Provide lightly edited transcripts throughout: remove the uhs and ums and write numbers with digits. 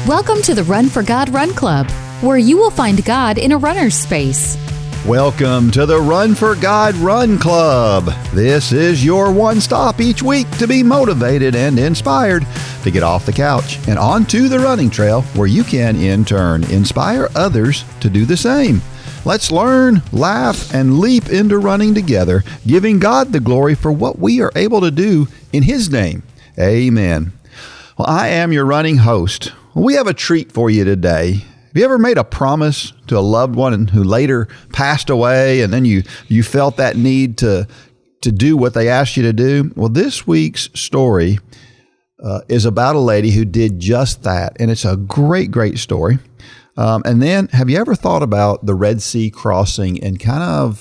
Welcome to the Run for God Run Club, where you will find God in a runner's space. Welcome to the Run for God Run Club. This is your one stop each week to be motivated and inspired to get off the couch and onto the running trail where you can, in turn, inspire others to do the same. Let's learn, laugh, and leap into running together, giving God the glory for what we are able to do in His name. Amen. Well, I am your running host. We have a treat for you today. Have you ever made a promise to a loved one who later passed away, and then you felt that need to do what they asked you to do? Well, this week's story is about a lady who did just that, and it's a great story. And then, have you ever thought about the Red Sea crossing and I'm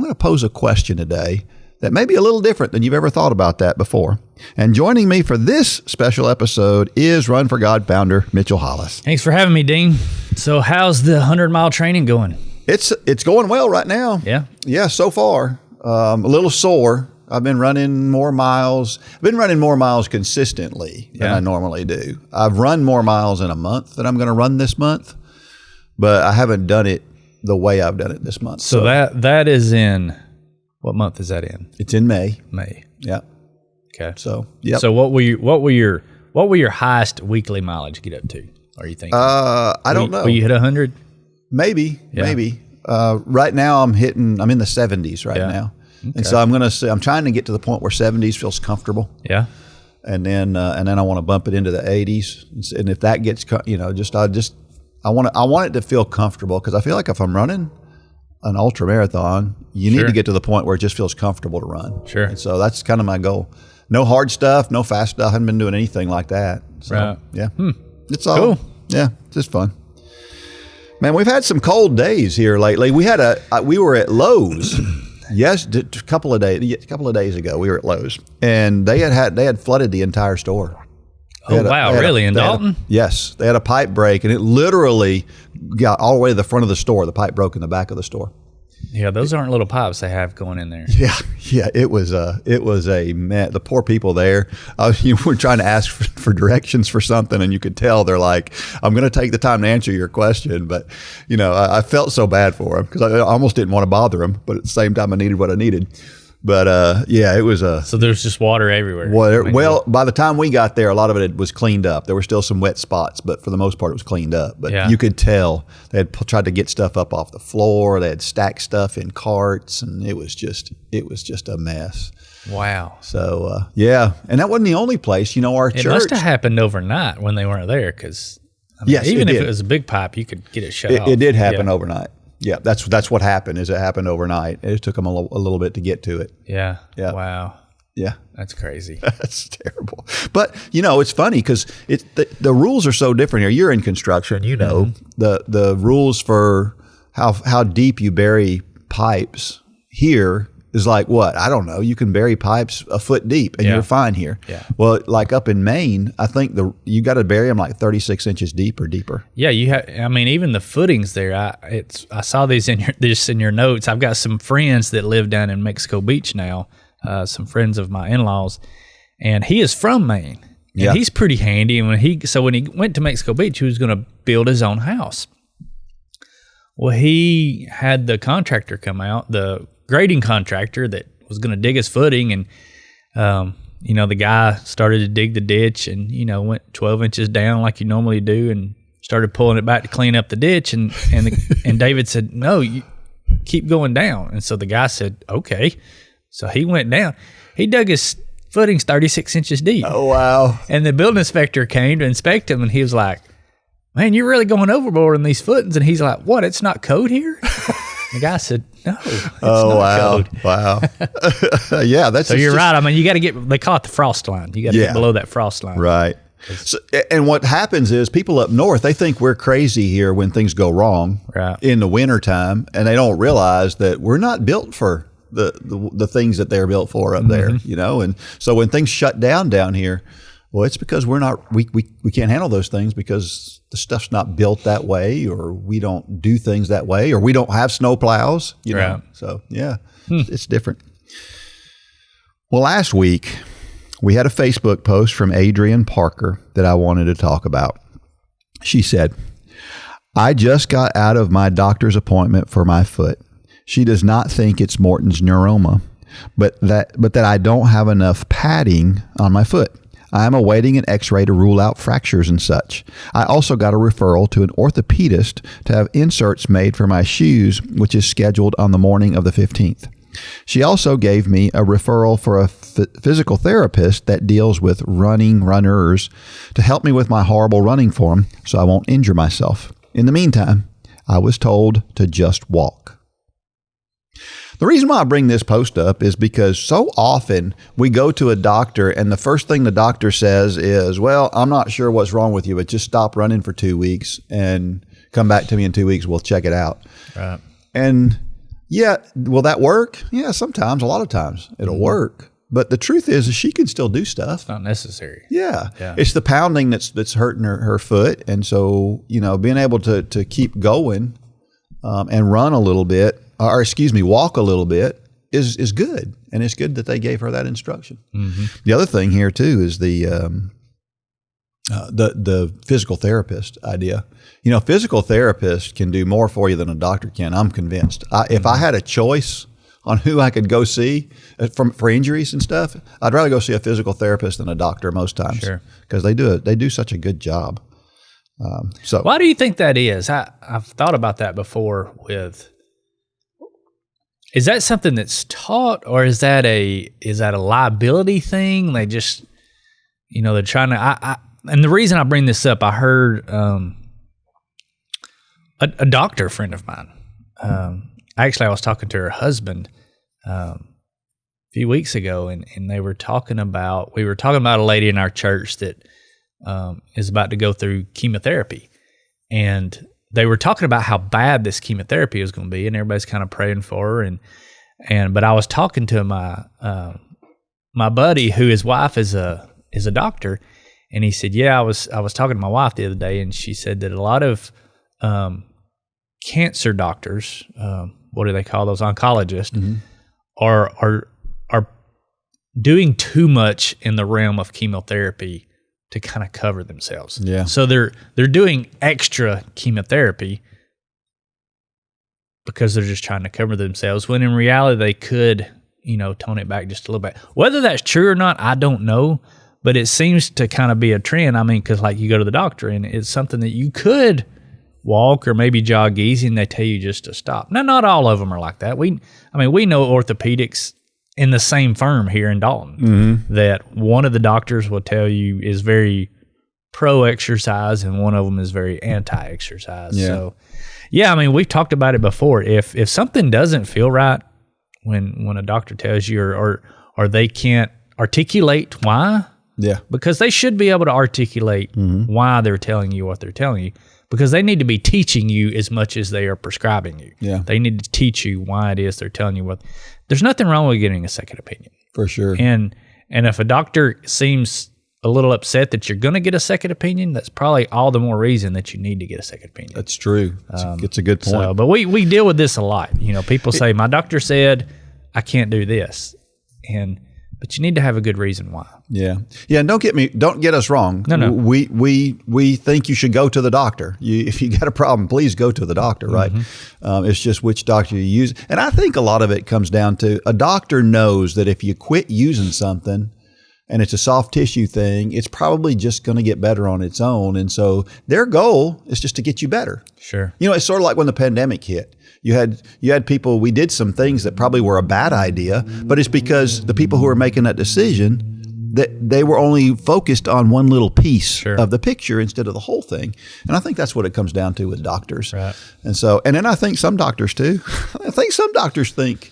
going to pose a question today that may be a little different than you've ever thought about that before. And joining me for this special episode is Run for God founder Mitchell Hollis. Thanks for having me, Dean. So how's the 100-mile training going? It's going well right now. Yeah? Yeah, so far. A little sore. I've been running more miles. I've been running more miles consistently than I normally do. I've run more miles in a month than I'm going to run this month, but I haven't done it the way I've done it this month. So that is in, what month is that in? It's in May. May. Yeah. Okay. So, yep. So what will your highest weekly mileage get up to? Are you thinking? I don't know. Will you hit 100? Maybe. Right now I'm in the 70s right now. Okay. And so I'm trying to get to the point where 70s feels comfortable. Yeah. And then I want to bump it into the 80s. And if that gets, I want it to feel comfortable, because I feel like if I'm running an ultra marathon, you need to get to the point where it just feels comfortable to run. Sure. And so that's kind of my goal. No hard stuff, no fast stuff. I haven't been doing anything like that. So, right. Yeah. It's all cool. Yeah, it's just fun. Man, we've had some cold days here lately. We were at Lowe's. Yes, a couple of days ago, we were at Lowe's, and they had flooded the entire store. Really? In Dalton? Yes. They had a pipe break, and it literally got all the way to the front of the store. The pipe broke in the back of the store. Yeah, those aren't little pipes they have going in there. Yeah. It was a mess. The poor people there. You were trying to ask for directions for something, and you could tell they're like, "I'm going to take the time to answer your question," but I felt so bad for them because I almost didn't want to bother them, but at the same time, I needed what I needed. But it was So there's just water everywhere. Well, by the time we got there, a lot of it was cleaned up. There were still some wet spots, but for the most part, it was cleaned up. But you could tell they had tried to get stuff up off the floor. They had stacked stuff in carts, and it was just a mess. Wow. So and that wasn't the only place. Our church. It must have happened overnight when they weren't there, because even if it was a big pipe, you could get it shut off. It did happen overnight. Yeah, that's what happened. Is it happened overnight? It took them a little bit to get to it. Yeah. Yeah. Wow. Yeah. That's crazy. That's terrible. But it's funny because the rules are so different here. You're in construction. The rules for how deep you bury pipes here is like what? I don't know. You can bury pipes a foot deep and you're fine here. Yeah. Well, like up in Maine, I think you got to bury them like 36 inches deep or deeper. Yeah, you have. I mean, even the footings there. I saw these in your notes. I've got some friends that live down in Mexico Beach now. Some friends of my in-laws, and he is from Maine. And he's pretty handy. And when he went to Mexico Beach, he was going to build his own house. Well, he had the contractor come out, the grading contractor that was going to dig his footing, and the guy started to dig the ditch and went 12 inches down like you normally do, and started pulling it back to clean up the ditch, and David said, "No, you keep going down." And so the guy said, "Okay." So he went down. He dug his footings 36 inches deep. Oh, wow. And the building inspector came to inspect him, and he was like, "Man, you're really going overboard on these footings." And he's like, "What? It's not code here?" The guy said, "No, it's not code." Wow. Yeah, that's so. You're right. I mean, you got to get. They call it the frost line. You got to get below that frost line. Right. So, and what happens is people up north, they think we're crazy here when things go wrong in the wintertime, and they don't realize that we're not built for the things that they're built for up there, And so when things shut down here, well, it's because we can't handle those things because the stuff's not built that way, or we don't do things that way, or we don't have snow plows, know. So it's different. Well, last week we had a Facebook post from Adrienne Parker that I wanted to talk about. She said, I just got out of my doctor's appointment for my foot. She does not think it's Morton's neuroma, but that I don't have enough padding on my foot. I am awaiting an x-ray to rule out fractures and such. I also got a referral to an orthopedist to have inserts made for my shoes, which is scheduled on the morning of the 15th. She also gave me a referral for a physical therapist that deals with runners to help me with my horrible running form so I won't injure myself. In the meantime, I was told to just walk. The reason why I bring this post up is because so often we go to a doctor and the first thing the doctor says is, well, I'm not sure what's wrong with you, but just stop running for 2 weeks and come back to me in 2 weeks. We'll check it out. Right. And yeah, will that work? Yeah, sometimes, a lot of times it'll work. But the truth is she can still do stuff. It's not necessary. Yeah. It's the pounding that's hurting her foot. And so, being able to keep going and run a little bit, walk a little bit is good. And it's good that they gave her that instruction. Mm-hmm. The other thing here too is the physical therapist idea. Physical therapists can do more for you than a doctor can. I'm convinced. If I had a choice on who I could go see for injuries and stuff, I'd rather go see a physical therapist than a doctor most times. Sure. Because they do such a good job. So why do you think that is? I've thought about that before is that something that's taught, or is that a liability thing? They just, they're trying to, and the reason I bring this up, I heard a doctor friend of mine. Actually, I was talking to her husband a few weeks ago, and we were talking about a lady in our church that is about to go through chemotherapy, and they were talking about how bad this chemotherapy is going to be, and everybody's kind of praying for her, but I was talking to my buddy who his wife is a doctor. And he said, I was talking to my wife the other day, and she said that a lot of cancer doctors, what do they call those, oncologists, mm-hmm. are doing too much in the realm of chemotherapy to kind of cover themselves. Yeah. So they're doing extra chemotherapy because they're just trying to cover themselves, when in reality they could, tone it back just a little bit. Whether that's true or not, I don't know. But it seems to kind of be a trend. I mean, because you go to the doctor and it's something that you could walk or maybe jog easy, and they tell you just to stop. Now, not all of them are like that. We know orthopedics in the same firm here in Dalton, mm-hmm. that one of the doctors will tell you is very pro-exercise and one of them is very anti-exercise. Yeah. So, we've talked about it before. If something doesn't feel right when a doctor tells you or they can't articulate why. Yeah. Because they should be able to articulate mm-hmm. why they're telling you what they're telling you, because they need to be teaching you as much as they are prescribing you. Yeah. They need to teach you why it is they're telling you what. There's nothing wrong with getting a second opinion. For sure. And if a doctor seems a little upset that you're going to get a second opinion, that's probably all the more reason that you need to get a second opinion. That's true. It's a good point. But we deal with this a lot. People say, my doctor said I can't do this. But you need to have a good reason why. Yeah. Yeah. And don't get us wrong. No. We think you should go to the doctor. If you got a problem, please go to the doctor, right? Mm-hmm. It's just which doctor you use. And I think a lot of it comes down to a doctor knows that if you quit using something and it's a soft tissue thing, it's probably just going to get better on its own. And so their goal is just to get you better. Sure. It's sort of like when the pandemic hit. You had people, we did some things that probably were a bad idea, but it's because the people who were making that decision, that they were only focused on one little piece of the picture instead of the whole thing. And I think that's what it comes down to with doctors. Right. And then I think some doctors too, think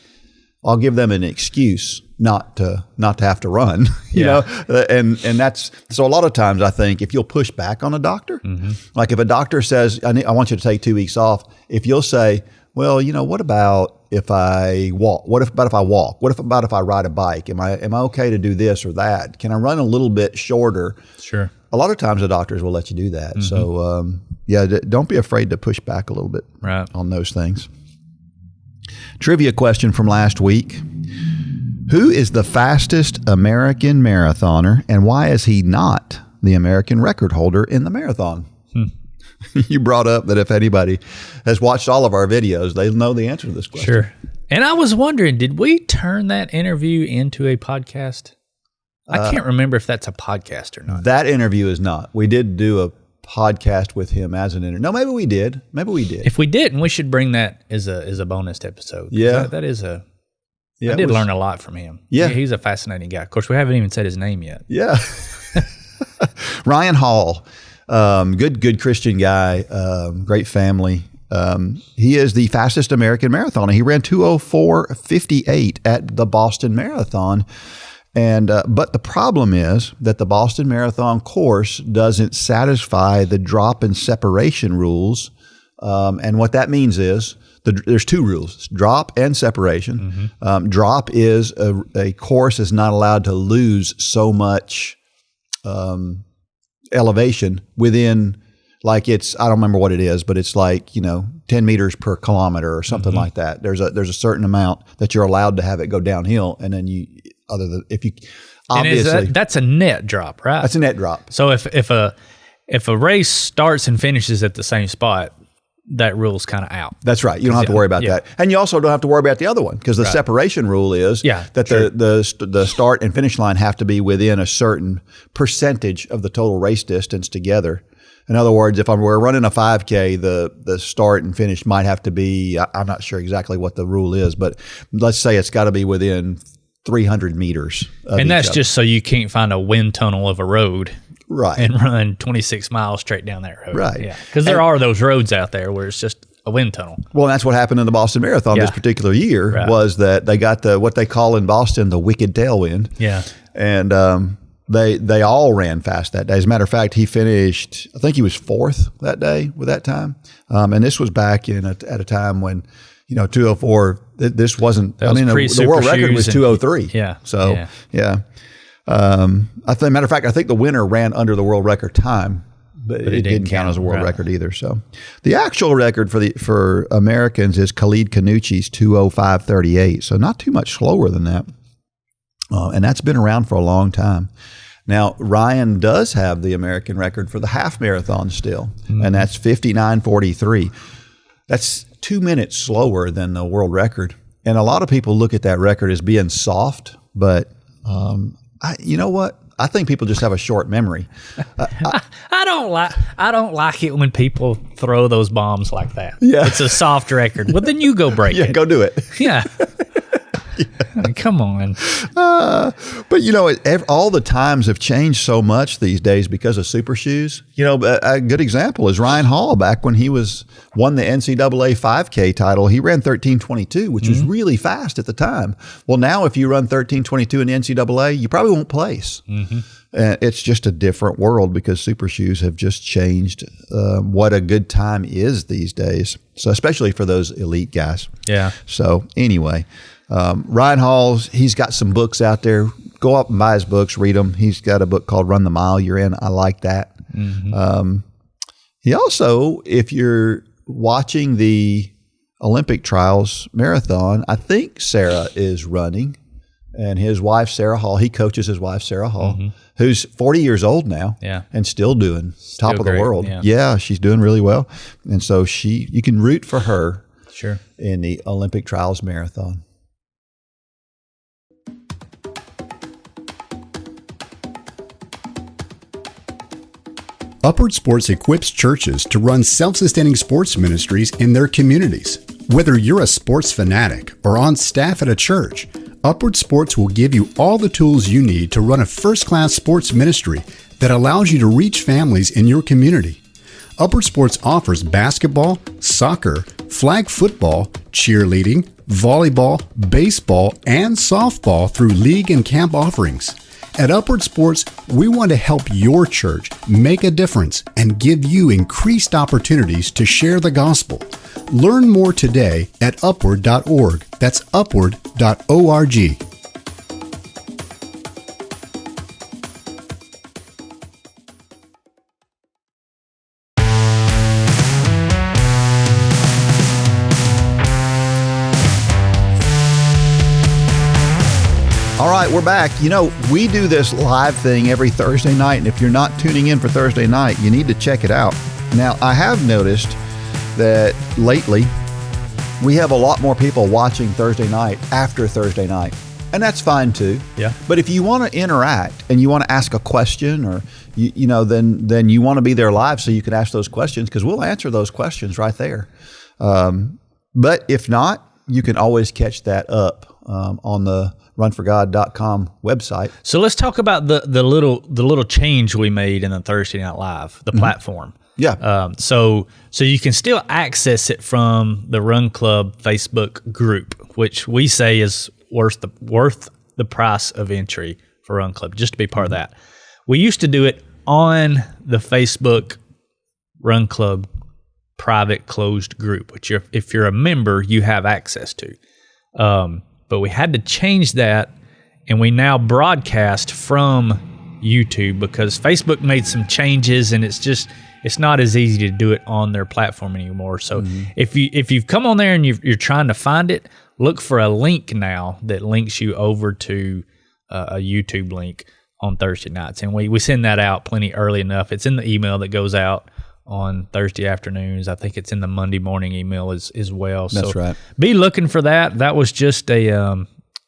I'll give them an excuse not to have to run, you know? And that's, so a lot of times I think if you'll push back on a doctor, mm-hmm. like if a doctor says, I want you to take 2 weeks off, if you'll say, well, what about if I walk? What about if I walk? What about if I ride a bike? Am I okay to do this or that? Can I run a little bit shorter? Sure. A lot of times the doctors will let you do that. Mm-hmm. So, don't be afraid to push back a little bit on those things. Trivia question from last week. Who is the fastest American marathoner, and why is he not the American record holder in the marathon? you brought up that if anybody has watched all of our videos, they know the answer to this question. Sure. And I was wondering, did we turn that interview into a podcast? I can't remember if that's a podcast or not. That interview is not. We did do a podcast with him as an interview. No, maybe we did. If we didn't, we should bring that as a bonus episode. Yeah. That is a... I did learn a lot from him. Yeah. He's a fascinating guy. Of course, we haven't even said his name yet. Yeah. Ryan Hall, good Christian guy, great family. He is the fastest American marathoner. He ran 2:04:58 at the Boston Marathon. And but the problem is that the Boston Marathon course doesn't satisfy the drop and separation rules. And what that means is there's two rules: drop and separation. Drop is a course is not allowed to lose so much elevation within, like, it's, I don't remember what it is, but it's like, 10 meters per kilometer or something like that. There's a certain amount that you're allowed to have it go downhill, and then if you obviously that's a net drop, right? That's a net drop. So if a race starts and finishes at the same spot, that rule's kind of out. That's right. You don't have to worry about that. And you also don't have to worry about the other one, because the separation rule is that the start and finish line have to be within a certain percentage of the total race distance together. In other words, if we're running a 5K, the start and finish might have to be, I'm not sure exactly what the rule is, but let's say it's got to be within 300 meters. And that's just so you can't find a wind tunnel of a road. Right. And run 26 miles straight down that road. Right. Yeah. Because there are those roads out there where it's just a wind tunnel. Well, that's what happened in the Boston Marathon this particular year, was that they got what they call in Boston the wicked tailwind. Yeah. And they all ran fast that day. As a matter of fact, he finished, I think he was fourth that day with that time. And this was back at a time when, 2:04, this wasn't, the world record was 2:03. Yeah. So, yeah. Matter of fact, I think the winner ran under the world record time, but it didn't count as a world record either. So the actual record for Americans is Khalid Kanuchi's 2:05:38. So not too much slower than that. And that's been around for a long time. Now, Ryan does have the American record for the half marathon still, and that's 59:43. That's 2 minutes slower than the world record. And a lot of people look at that record as being soft, but you know what? I think people just have a short memory. I don't like it when people throw those bombs like that. Yeah. It's a soft record. Well, then you go break it. Yeah, go do it. Yeah. I mean, come on. But all the times have changed so much these days because of super shoes. A good example is Ryan Hall. Back when he won the NCAA 5K title, he ran 13:22, which was really fast at the time. Well, now if you run 13:22 in the NCAA, you probably won't place. It's just a different world because super shoes have just changed what a good time is these days. So especially for those elite guys. Yeah. So anyway. Ryan Hall's, he's got some books out there. Go up and buy his books, read them. He's got a book called Run the Mile You're In. I like that. He also, if you're watching the Olympic trials marathon, I think Sarah is running, and his wife, Sarah Hall, he coaches his wife, Sarah Hall, who's 40 years old now and still doing top of the world. Yeah, she's doing really well. And so you can root for her in the Olympic trials marathon. Upward Sports equips churches to run self-sustaining sports ministries in their communities. Whether you're a sports fanatic or on staff at a church, Upward Sports will give you all the tools you need to run a first-class sports ministry that allows you to reach families in your community. Upward Sports offers basketball, soccer, flag football, cheerleading, volleyball, baseball, and softball through league and camp offerings. At Upward Sports, we want to help your church make a difference and give you increased opportunities to share the gospel. Learn more today at upward.org. That's upward.org. All right, we're back. We do this live thing every Thursday night, and if you're not tuning in for Thursday night, you need to check it out. Now, I have noticed that lately we have a lot more people watching Thursday night after Thursday night. And that's fine too. Yeah. But if you want to interact and you want to ask a question, or then you want to be there live so you can ask those questions, because we'll answer those questions right there. But if not, you can always catch that up on the runforgod.com website. So let's talk about the little change we made in the Thursday Night Live, the platform. Yeah. So you can still access it from the Run Club Facebook group, which we say is worth the price of entry for Run Club, just to be part of that. We used to do it on the Facebook Run Club private closed group, which if you're a member, you have access to. But we had to change that, and we now broadcast from YouTube because Facebook made some changes, and it's not as easy to do it on their platform anymore. So if you've come on there and you're trying to find it, look for a link now that links you over to a YouTube link on Thursday nights. And we send that out plenty early enough. It's in the email that goes out on Thursday afternoons. I think it's in the Monday morning email as well. That's right. Be looking for that. That was just we're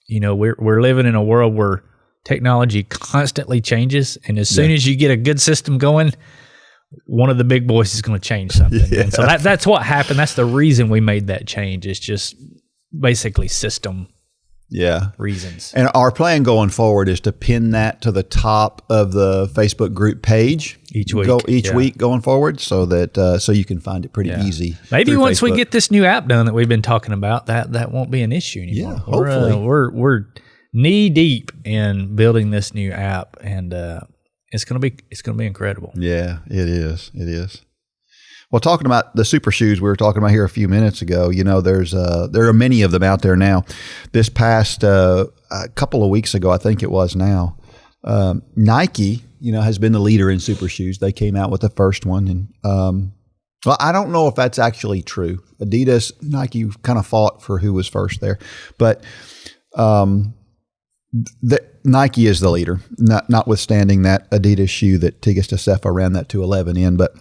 living in a world where technology constantly changes. And as soon as you get a good system going, one of the big boys is going to change something. Yeah. And so that's what happened. That's the reason we made that change. It's just basically system reasons. And our plan going forward is to pin that to the top of the Facebook group page each week. Week going forward, so that so you can find it pretty easy. Maybe once Facebook. we get this new app done that we've been talking about, that won't be an issue anymore. Yeah, hopefully. We're knee deep in building this new app, and it's gonna be incredible. Yeah, it is. It is. Well, talking about the super shoes we were talking about here a few minutes ago, there are many of them out there now. This past a couple of weeks ago, I think it was now, Nike, has been the leader in super shoes. They came out with the first one. And well, I don't know if that's actually true. Adidas, Nike kind of fought for who was first there. But Nike is the leader, notwithstanding that Adidas shoe that Tigges Tasefa ran that 211 in. But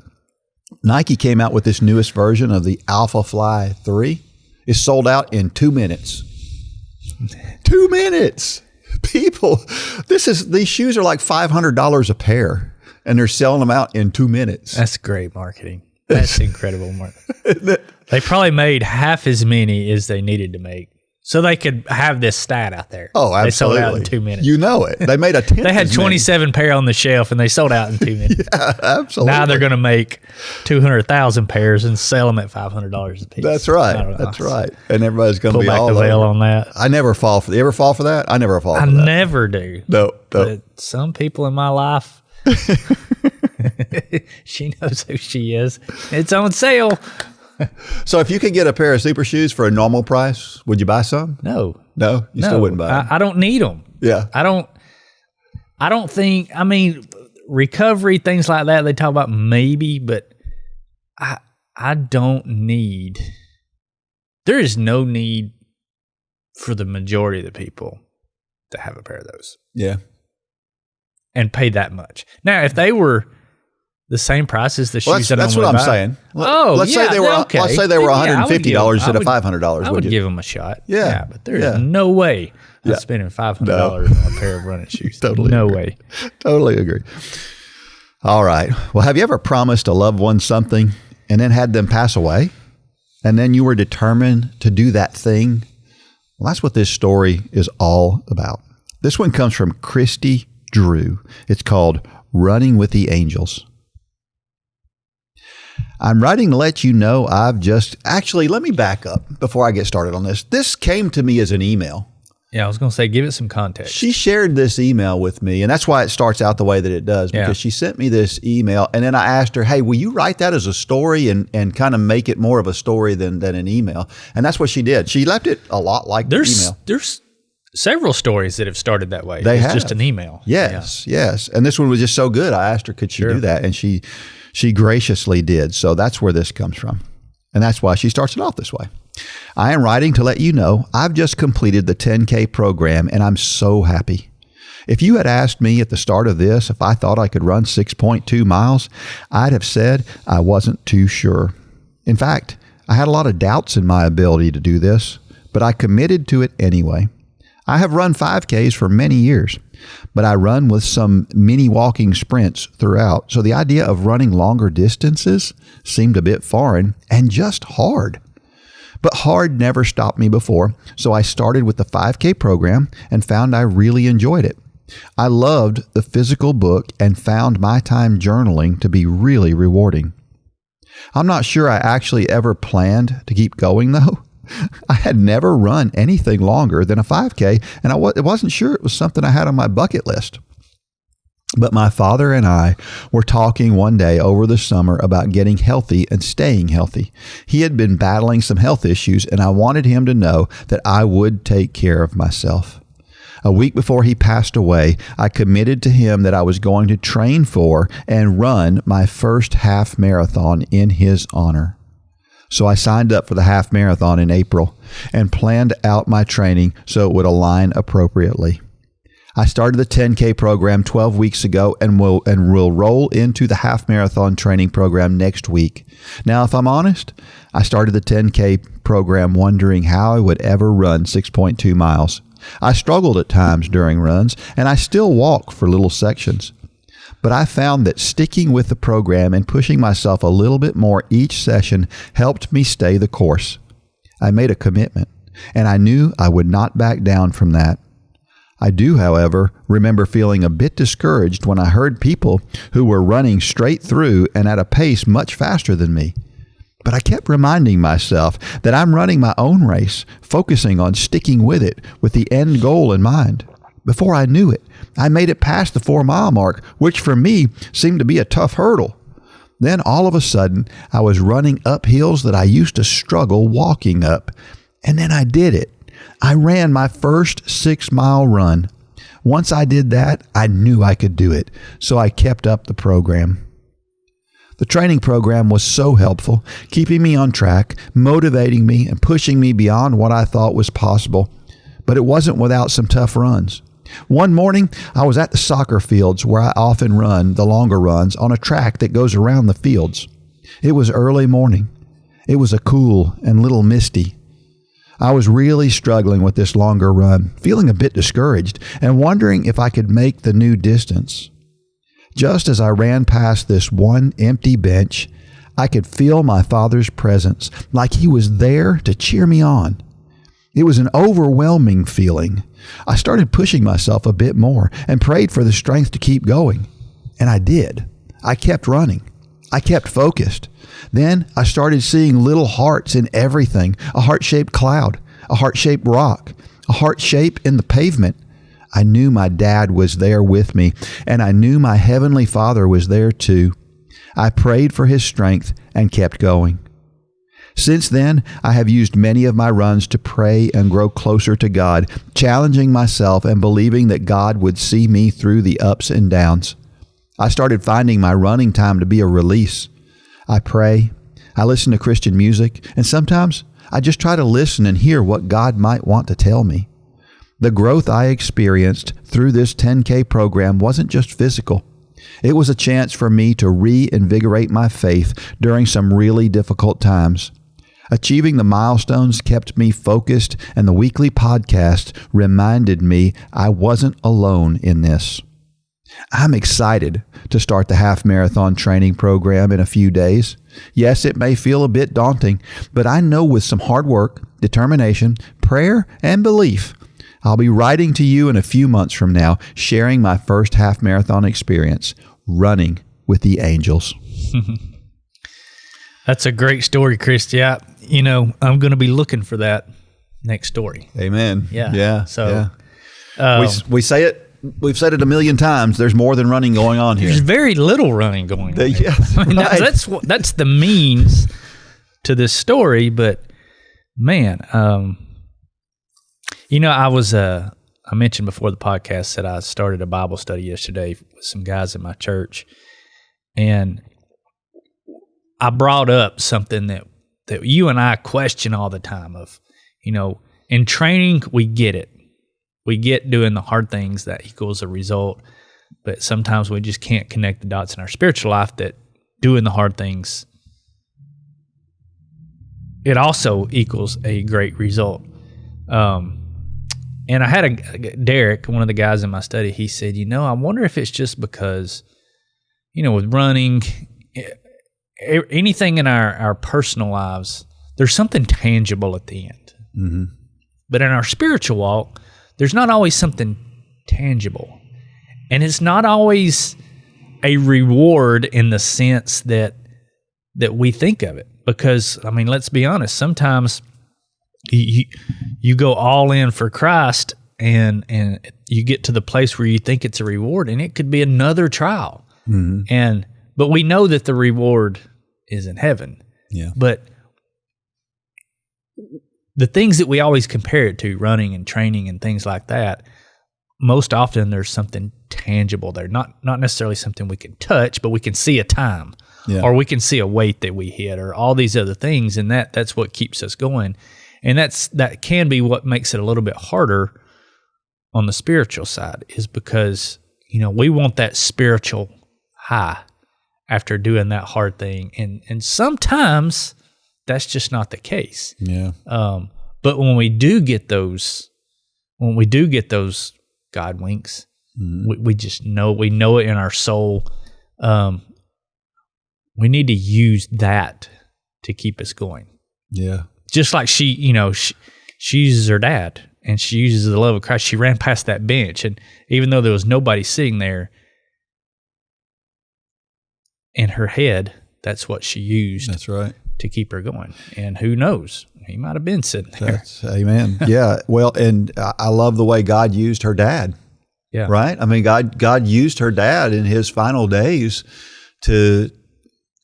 Nike came out with this newest version of the Alpha Fly 3. It's sold out in 2 minutes. 2 minutes. People, these shoes are like $500 a pair, and they're selling them out in 2 minutes. That's great marketing. That's incredible marketing. They probably made half as many as they needed to make, so they could have this stat out there. Oh, absolutely. They sold out in 2 minutes. You know it. They made a 10. They had 27 pair on the shelf, and they sold out in 2 minutes. Yeah, absolutely. Now they're going to make 200,000 pairs and sell them at $500 a piece. That's right. That's right. And everybody's going to be all pull back the veil over. on that. I never fall for. You ever fall for that? I never fall for that. I never do. No. But some people in my life, she knows who she is. It's on sale. So if you could get a pair of super shoes for a normal price, would you buy some? No, you still wouldn't buy them. I don't need them. Yeah, I don't think. I mean, recovery, things like that. They talk about maybe, but I don't need. There is no need for the majority of the people to have a pair of those. Yeah, and pay that much. Now, if they were the same price as the shoes that's what I'm saying. Let's say they were $150 instead of $500. I would give them a shot. Yeah, but there's no way I'm spending $500 on a pair of running shoes. No way. Totally agree. All right. Well, have you ever promised a loved one something and then had them pass away, and then you were determined to do that thing? Well, that's what this story is all about. This one comes from Kristi Drew. It's called Running with the Angels. I'm writing to let you know actually, let me back up before I get started on this. This came to me as an email. Yeah, I was going to say, give it some context. She shared this email with me, and that's why it starts out the way that it does, because she sent me this email, and then I asked her, hey, will you write that as a story and kind of make it more of a story than an email? And that's what she did. She left it a lot like the email. There's several stories that have started that way. They have. Just an email. Yes. And this one was just so good. I asked her, could she do that? And she graciously did. So that's where this comes from. And that's why she starts it off this way. I am writing to let you know I've just completed the 10K program, and I'm so happy. If you had asked me at the start of this if I thought I could run 6.2 miles, I'd have said I wasn't too sure. In fact, I had a lot of doubts in my ability to do this, but I committed to it anyway. I have run 5Ks for many years, but I run with some mini walking sprints throughout, so the idea of running longer distances seemed a bit foreign and just hard. But hard never stopped me before, so I started with the 5K program and found I really enjoyed it. I loved the physical book and found my time journaling to be really rewarding. I'm not sure I actually ever planned to keep going, though. I had never run anything longer than a 5K, and I wasn't sure it was something I had on my bucket list. But my father and I were talking one day over the summer about getting healthy and staying healthy. He had been battling some health issues, and I wanted him to know that I would take care of myself. A week before he passed away, I committed to him that I was going to train for and run my first half marathon in his honor. So I signed up for the half marathon in April and planned out my training so it would align appropriately. I started the 10K program 12 weeks ago and will roll into the half marathon training program next week. Now, if I'm honest, I started the 10K program wondering how I would ever run 6.2 miles. I struggled at times during runs, and I still walk for little sections. But I found that sticking with the program and pushing myself a little bit more each session helped me stay the course. I made a commitment, and I knew I would not back down from that. I do, however, remember feeling a bit discouraged when I heard people who were running straight through and at a pace much faster than me. But I kept reminding myself that I'm running my own race, focusing on sticking with it with the end goal in mind. Before I knew it, I made it past the 4-mile mark, which for me seemed to be a tough hurdle. Then all of a sudden, I was running up hills that I used to struggle walking up. And then I did it. I ran my first 6-mile run. Once I did that, I knew I could do it, so I kept up the program. The training program was so helpful, keeping me on track, motivating me, and pushing me beyond what I thought was possible. But it wasn't without some tough runs. One morning, I was at the soccer fields where I often run the longer runs on a track that goes around the fields. It was early morning. It was a cool and little misty. I was really struggling with this longer run, feeling a bit discouraged and wondering if I could make the new distance. Just as I ran past this one empty bench, I could feel my Father's presence, like He was there to cheer me on. It was an overwhelming feeling. I started pushing myself a bit more and prayed for the strength to keep going. And I did. I kept running. I kept focused. Then I started seeing little hearts in everything, a heart-shaped cloud, a heart-shaped rock, a heart shape in the pavement. I knew my dad was there with me, and I knew my Heavenly Father was there too. I prayed for His strength and kept going. Since then, I have used many of my runs to pray and grow closer to God, challenging myself and believing that God would see me through the ups and downs. I started finding my running time to be a release. I pray, I listen to Christian music, and sometimes I just try to listen and hear what God might want to tell me. The growth I experienced through this 10K program wasn't just physical. It was a chance for me to reinvigorate my faith during some really difficult times. Achieving the milestones kept me focused, and the weekly podcast reminded me I wasn't alone in this. I'm excited to start the half marathon training program in a few days. Yes, it may feel a bit daunting, but I know with some hard work, determination, prayer, and belief, I'll be writing to you in a few months from now, sharing my first half marathon experience, running with the angels. That's a great story, Kristi. I'm going to be looking for that next story. Amen. Yeah. So we say it. We've said it a million times. There's more than running going on here. There's very little running going on. Yes, I mean, right. that's the means to this story. But man, I mentioned before the podcast that I started a Bible study yesterday with some guys at my church, and I brought up something that you and I question all the time of, in training, we get it. we get doing the hard things that equals a result, but sometimes we just can't connect the dots in our spiritual life that doing the hard things, it also equals a great result. And I had Derek, one of the guys in my study, he said, I wonder if it's just because, with running, anything in our personal lives, there's something tangible at the end. Mm-hmm. But in our spiritual walk, there's not always something tangible. And it's not always a reward in the sense that we think of it. Because, let's be honest, sometimes you go all in for Christ and you get to the place where you think it's a reward, and it could be another trial. Mm-hmm. But we know that the reward is in heaven. Yeah. But the things that we always compare it to, running and training and things like that, most often there's something tangible there. Not necessarily something we can touch, but we can see a time. Yeah. Or we can see a weight that we hit, or all these other things, and that's what keeps us going. And that can be what makes it a little bit harder on the spiritual side, is because we want that spiritual high after doing that hard thing, and sometimes that's just not the case. Yeah. But when we do get those God winks, Mm-hmm. we just know it in our soul. We need to use that to keep us going. Yeah. Just like she uses her dad, and she uses the love of Christ. She ran past that bench, and even though there was nobody sitting there, in her head, that's what she used. That's right. To keep her going. And who knows? He might have been sitting there. Amen. Yeah. Well, and I love the way God used her dad. Yeah. Right? God used her dad in his final days to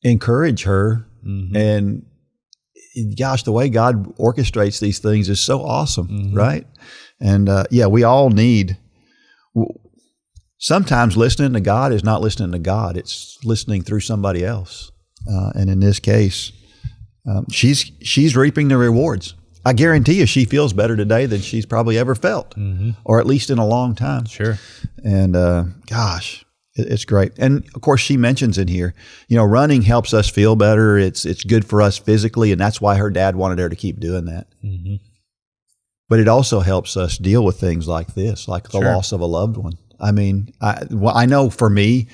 encourage her. Mm-hmm. And gosh, the way God orchestrates these things is so awesome. Mm-hmm. Right? And we all need, sometimes listening to God is not listening to God. It's listening through somebody else. And in this case, she's reaping the rewards. I guarantee you she feels better today than she's probably ever felt, mm-hmm. or at least in a long time. Sure. And gosh, it's great. And of course, she mentions in here, running helps us feel better. It's good for us physically, and that's why her dad wanted her to keep doing that. Mm-hmm. But it also helps us deal with things like this, like the loss of a loved one. I know for me,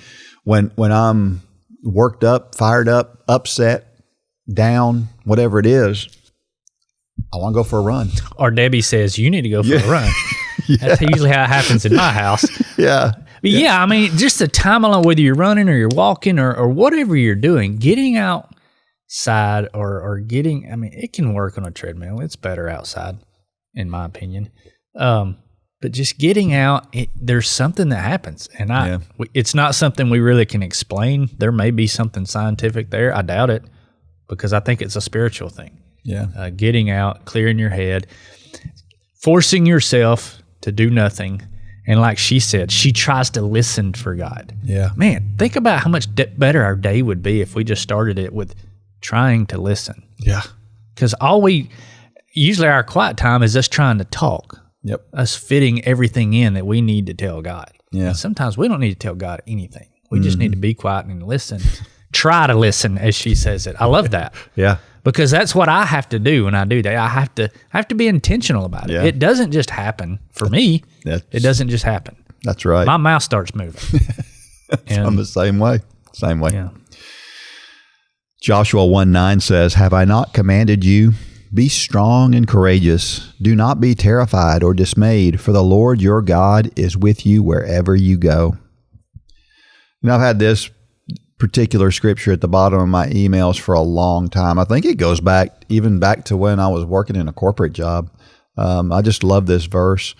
when I'm worked up, fired up, upset, down, whatever it is, I want to go for a run. Or Debbie says, you need to go for a run. That's usually how it happens in my house. Yeah. But just the time alone, whether you're running or you're walking or whatever you're doing, getting outside or getting, it can work on a treadmill. It's better outside, in my opinion. But just getting out, there's something that happens. And it's not something we really can explain. There may be something scientific there. I doubt it, because I think it's a spiritual thing. Yeah. Getting out, clearing your head, forcing yourself to do nothing. And like she said, she tries to listen for God. Yeah. Man, think about how much better our day would be if we just started it with trying to listen. Yeah. Because usually our quiet time is us trying to talk. Yep. Us fitting everything in that we need to tell God. Yeah. And sometimes we don't need to tell God anything. We just need to be quiet and listen. Try to listen, as she says it. I love that. Yeah. Because that's what I have to do when I do that. I have to be intentional about it. Yeah. It doesn't just happen for me. It doesn't just happen. That's right. My mouth starts moving. I'm the same way. Same way. Yeah. Joshua 1:9 says, "Have I not commanded you? Be strong and courageous. Do not be terrified or dismayed, for the Lord your God is with you wherever you go." And I've had this particular scripture at the bottom of my emails for a long time. I think it goes back to when I was working in a corporate job. I just love this verse.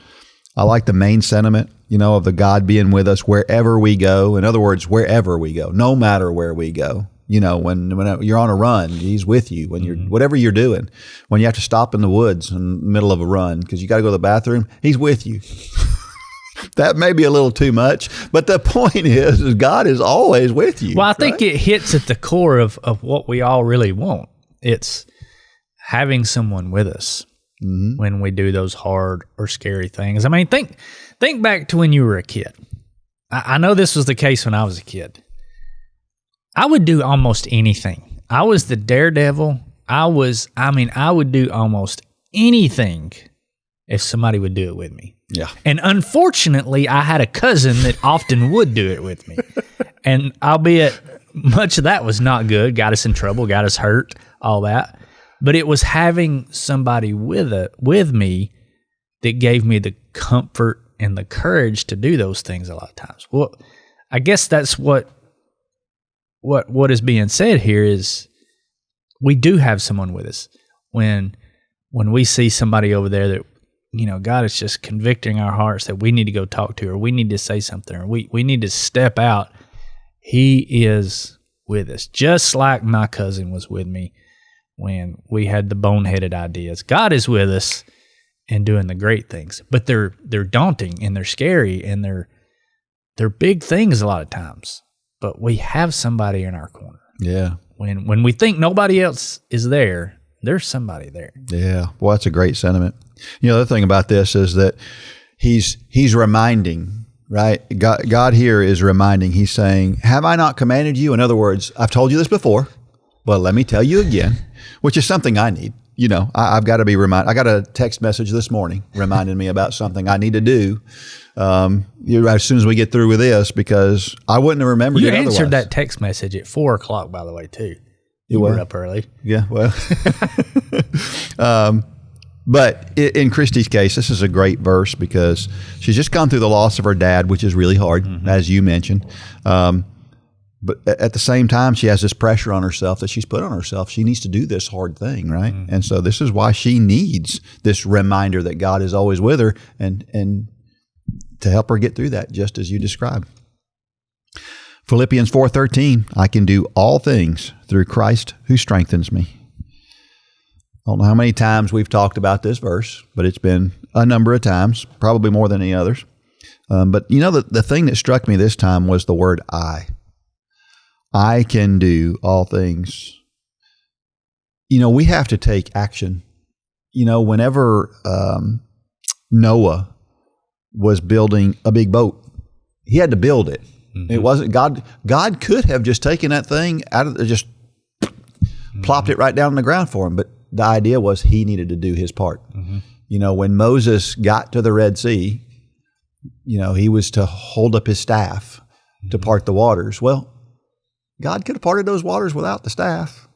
I like the main sentiment, of the God being with us wherever we go. In other words, wherever we go, no matter where we go. When you're on a run, he's with you. When you're whatever you're doing, when you have to stop in the woods in the middle of a run because you got to go to the bathroom, he's with you. That may be a little too much, but the point is God is always with you. Well, I think it hits at the core of what we all really want. It's having someone with us. when we do those hard or scary things. I mean, think back to when you were a kid. I know this was the case when I was a kid. I would do almost anything. I was the daredevil. I would do almost anything if somebody would do it with me. Yeah. And unfortunately, I had a cousin that often would do it with me. And albeit much of that was not good, got us in trouble, got us hurt, all that. But it was having somebody with me that gave me the comfort and the courage to do those things a lot of times. Well, I guess that's what is being said here is we do have someone with us. When we see somebody over there that, God is just convicting our hearts that we need to go talk to, or we need to say something, or we need to step out, He is with us. Just like my cousin was with me when we had the boneheaded ideas. God is with us and doing the great things, but they're daunting and they're scary and they're big things a lot of times. But we have somebody in our corner. Yeah. When we think nobody else is there, there's somebody there. Yeah. Well, that's a great sentiment. The other thing about this is that he's reminding, right? God here is reminding. He's saying, have I not commanded you? In other words, I've told you this before, but let me tell you again, which is something I need. I've got to be reminded. I got a text message this morning reminding me about something I need to do as soon as we get through with this, because I wouldn't have remembered it otherwise. You answered that text message at 4:00, by the way, too. You were up early. Yeah, well. But in Kristi's case, this is a great verse because she's just gone through the loss of her dad, which is really hard, as you mentioned. But at the same time, she has this pressure on herself that she's put on herself. She needs to do this hard thing, right? And so this is why she needs this reminder that God is always with her and to help her get through that, just as you described. Philippians 4:13, I can do all things through Christ who strengthens me. I don't know how many times we've talked about this verse, but it's been a number of times, probably more than any others. But the thing that struck me this time was the word I. I can do all things. We have to take action. Whenever Noah was building a big boat, he had to build it. It wasn't God. God could have just taken that thing out of just plopped it right down on the ground for him. But the idea was he needed to do his part. When Moses got to the Red Sea, he was to hold up his staff to part the waters. Well, God could have parted those waters without the staff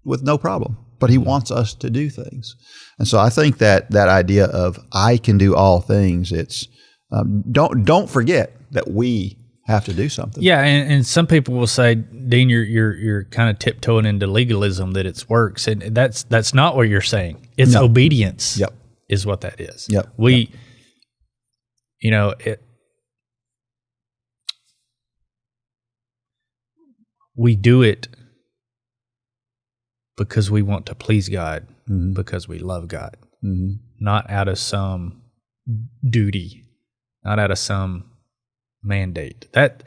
with no problem, but he wants us to do things. And so I think that idea of I can do all things, it's don't forget that we have to do something. Yeah, and some people will say, Dean, you're kind of tiptoeing into legalism, that it's works, and that's not what you're saying. It's obedience. Yep. Is what that is. Yep. We do it because we want to please God, because we love God, not out of some duty, not out of some mandate. That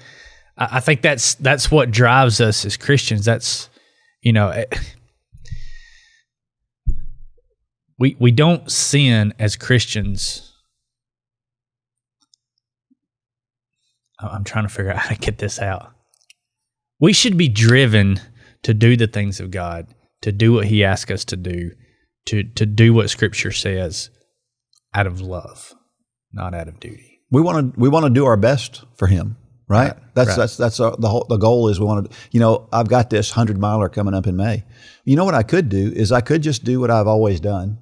I think that's what drives us as Christians. That's we don't sin as Christians. I'm trying to figure out how to get this out. We should be driven to do the things of God, to do what He asks us to do what Scripture says, out of love, not out of duty. We want to do our best for Him, right? That's the goal is we want to. I've got this 100-miler coming up in May. What I could do is I could just do what I've always done,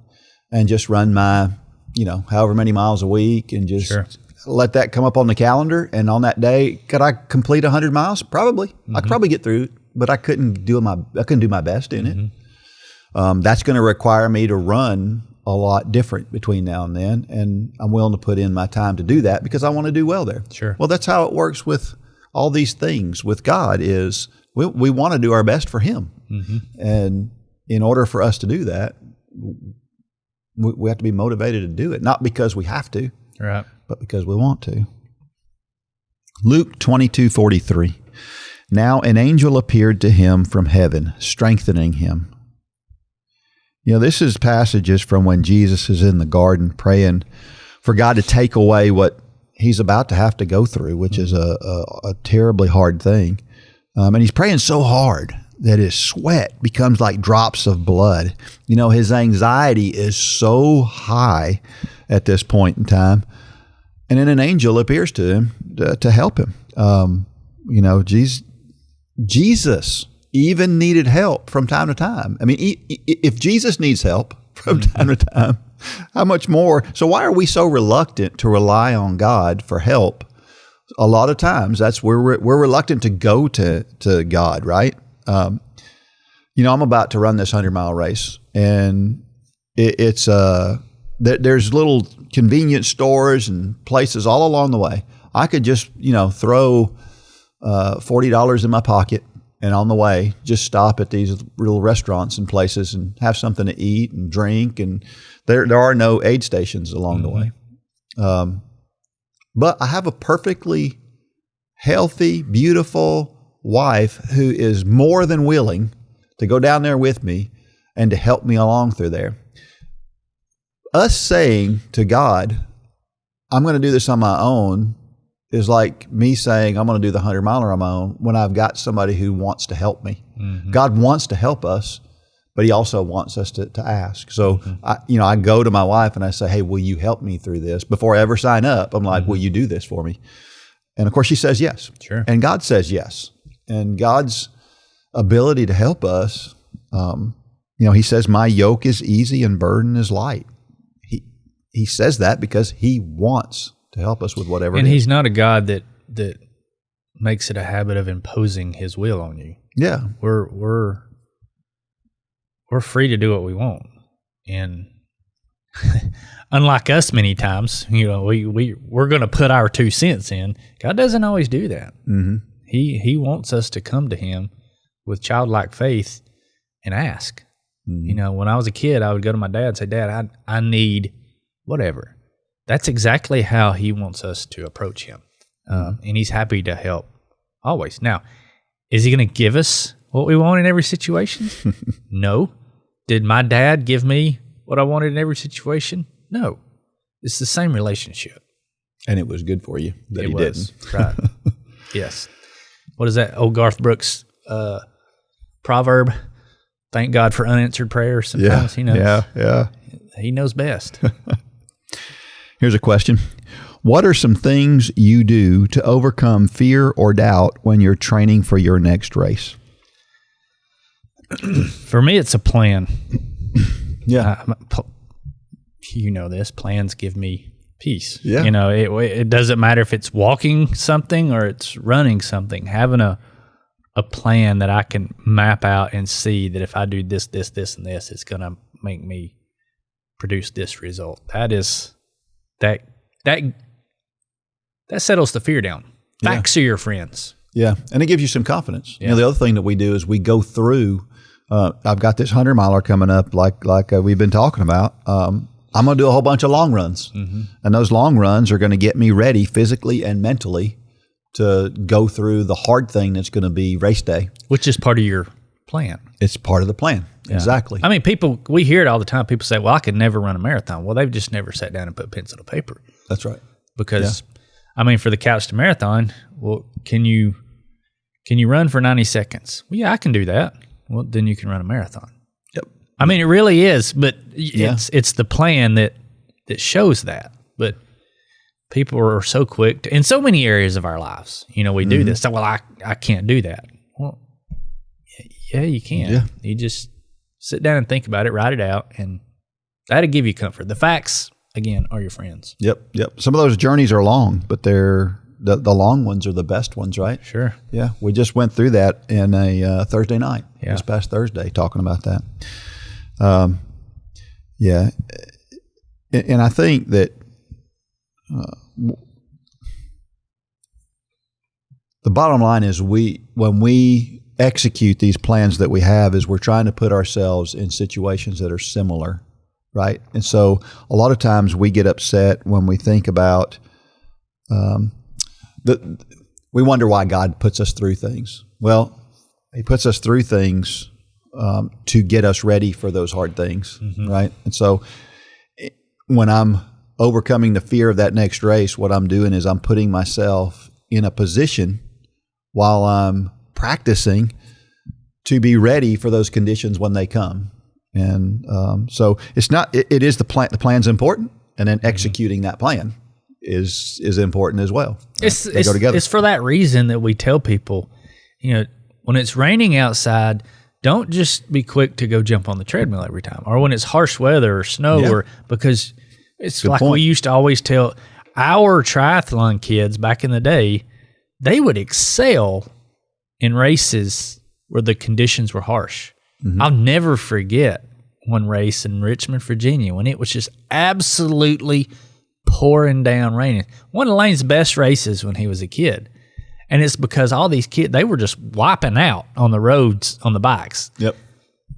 and just run my however many miles a week, and just. Sure. Let that come up on the calendar, and on that day, could I complete 100 miles? Probably. I could probably get through it, but I couldn't do my best in it. That's going to require me to run a lot different between now and then, and I'm willing to put in my time to do that because I want to do well there. Sure. Well, that's how it works with all these things. With God is we want to do our best for Him, and in order for us to do that, we have to be motivated to do it, not because we have to. Right. But because we want to. Luke 22:43. Now an angel appeared to him from heaven, strengthening him. This is passages from when Jesus is in the garden praying for God to take away what he's about to have to go through, which is a terribly hard thing. And he's praying so hard that his sweat becomes like drops of blood. His anxiety is so high at this point in time. And then an angel appears to him to help him. Jesus even needed help from time to time. I mean, if Jesus needs help from time to time, how much more? So why are we so reluctant to rely on God for help? A lot of times that's where we're reluctant to go to God, right? I'm about to run this 100-mile race, and there's little convenience stores and places all along the way. I could just, throw $40 in my pocket, and on the way, just stop at these little restaurants and places and have something to eat and drink. And there are no aid stations along the way. But I have a perfectly healthy, beautiful wife who is more than willing to go down there with me and to help me along through there. Us saying to God, I'm going to do this on my own, is like me saying I'm going to do the 100-miler on my own when I've got somebody who wants to help me. Mm-hmm. God wants to help us, but he also wants us to ask. So, I go to my wife and I say, hey, will you help me through this? Before I ever sign up, I'm like, will you do this for me? And of course she says yes. Sure. And God says yes. And God's ability to help us, he says, my yoke is easy and burden is light. He says that because he wants to help us with whatever. And he's not a God that makes it a habit of imposing his will on you. Yeah. We're free to do what we want. And unlike us many times, we're going to put our 2 cents in. God doesn't always do that. Mm-hmm. He wants us to come to him with childlike faith and ask. Mm-hmm. When I was a kid, I would go to my dad and say, Dad, I need whatever. That's exactly how he wants us to approach him. And he's happy to help always. Now, is he going to give us what we want in every situation? No. Did my dad give me what I wanted in every situation? No. It's the same relationship. And it was good for you that he didn't. Right. Yes. What is that old Garth Brooks proverb? Thank God for unanswered prayers. Sometimes he knows. Yeah. He knows best. Here's a question. What are some things you do to overcome fear or doubt when you're training for your next race? For me, it's a plan. Yeah. This. Plans give me peace. Yeah. It doesn't matter if it's walking something or it's running something. Having a plan that I can map out and see that if I do this, and this, it's going to make me produce this result. That settles the fear down. Facts are your friends. Yeah, and it gives you some confidence. Yeah. The other thing that we do is we go through. I've got this 100-miler coming up, like we've been talking about. I'm going to do a whole bunch of long runs, and those long runs are going to get me ready physically and mentally to go through the hard thing that's going to be race day, which is part of your plan. It's part of the plan. Yeah. Exactly. I mean, we hear it all the time. People say, well, I could never run a marathon. Well, they've just never sat down and put pencil to paper. That's right. Because, for the Couch to Marathon, well, can you run for 90 seconds? Well, yeah, I can do that. Well, then you can run a marathon. Yep. It really is, but it's the plan that shows that. But people are so quick in so many areas of our lives. We do this. So, well, I can't do that. Well, yeah, you can. Yeah. You just sit down and think about it, write it out, and that'll give you comfort. The facts, again, are your friends. Yep. Some of those journeys are long, but they're the long ones are the best ones, right? Sure. Yeah, we just went through that in a Thursday night, this past Thursday, talking about that. And I think that the bottom line is when we execute these plans that we have is we're trying to put ourselves in situations that are similar, right? And so a lot of times we get upset when we think about we wonder why God puts us through things. Well, he puts us through things to get us ready for those hard things, right? And so when I'm overcoming the fear of that next race, what I'm doing is I'm putting myself in a position while I'm practicing to be ready for those conditions when they come. And so it's not, it is the plan. The plan's important, and then executing that plan is important as well. Right? They go together. It's for that reason that we tell people, when it's raining outside, don't just be quick to go jump on the treadmill every time, or when it's harsh weather or snow, because it's good like point. We used to always tell our triathlon kids back in the day, they would excel in races where the conditions were harsh. I'll never forget one race in Richmond, Virginia, when it was just absolutely pouring down raining. One of Lane's best races when he was a kid. And it's because all these kids, they were just wiping out on the roads on the bikes. Yep.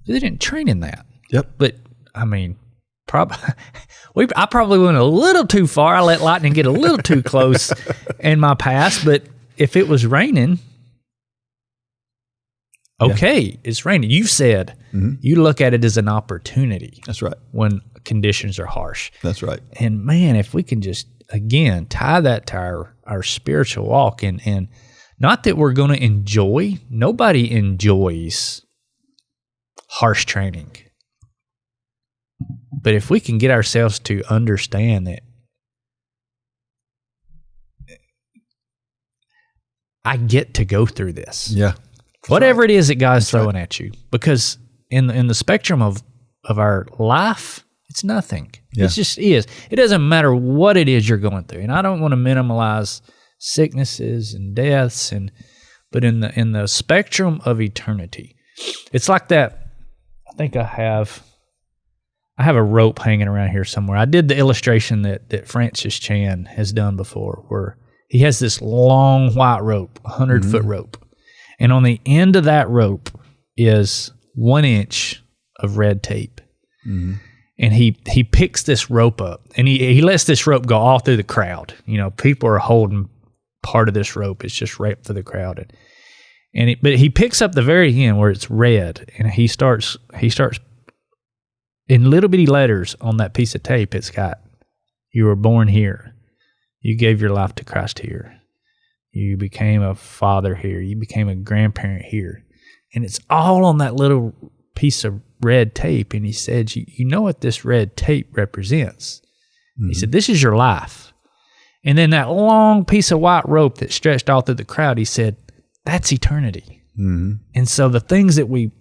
They didn't train in that. Yep. But, I mean, I probably went a little too far. I let lightning get a little too close in my pass. But if it was raining, okay, it's raining. You've said you look at it as an opportunity. That's right. When conditions are harsh. That's right. And, man, if we can just, again, tie that to our spiritual walk, and not that we're going to enjoy. Nobody enjoys harsh training. But if we can get ourselves to understand that I get to go through this. Yeah. Whatever it is that God's throwing at you. Because in the spectrum of our life, it's nothing. Yeah. It just is. It doesn't matter what it is you're going through. And I don't want to minimize sicknesses and deaths, but in the spectrum of eternity, it's like that. I think I have a rope hanging around here somewhere. I did the illustration that Francis Chan has done before, where he has this long white rope, 100-foot rope. And on the end of that rope is 1 inch of red tape. And he picks this rope up, and he lets this rope go all through the crowd. People are holding part of this rope. It's just right through the crowd. But he picks up the very end where it's red, and he starts in little bitty letters on that piece of tape. It's got, you were born here. You gave your life to Christ here. You became a father here. You became a grandparent here. And it's all on that little piece of red tape. And he said, you know what this red tape represents? He said, this is your life. And then that long piece of white rope that stretched all through the crowd, he said, that's eternity. And so the things that we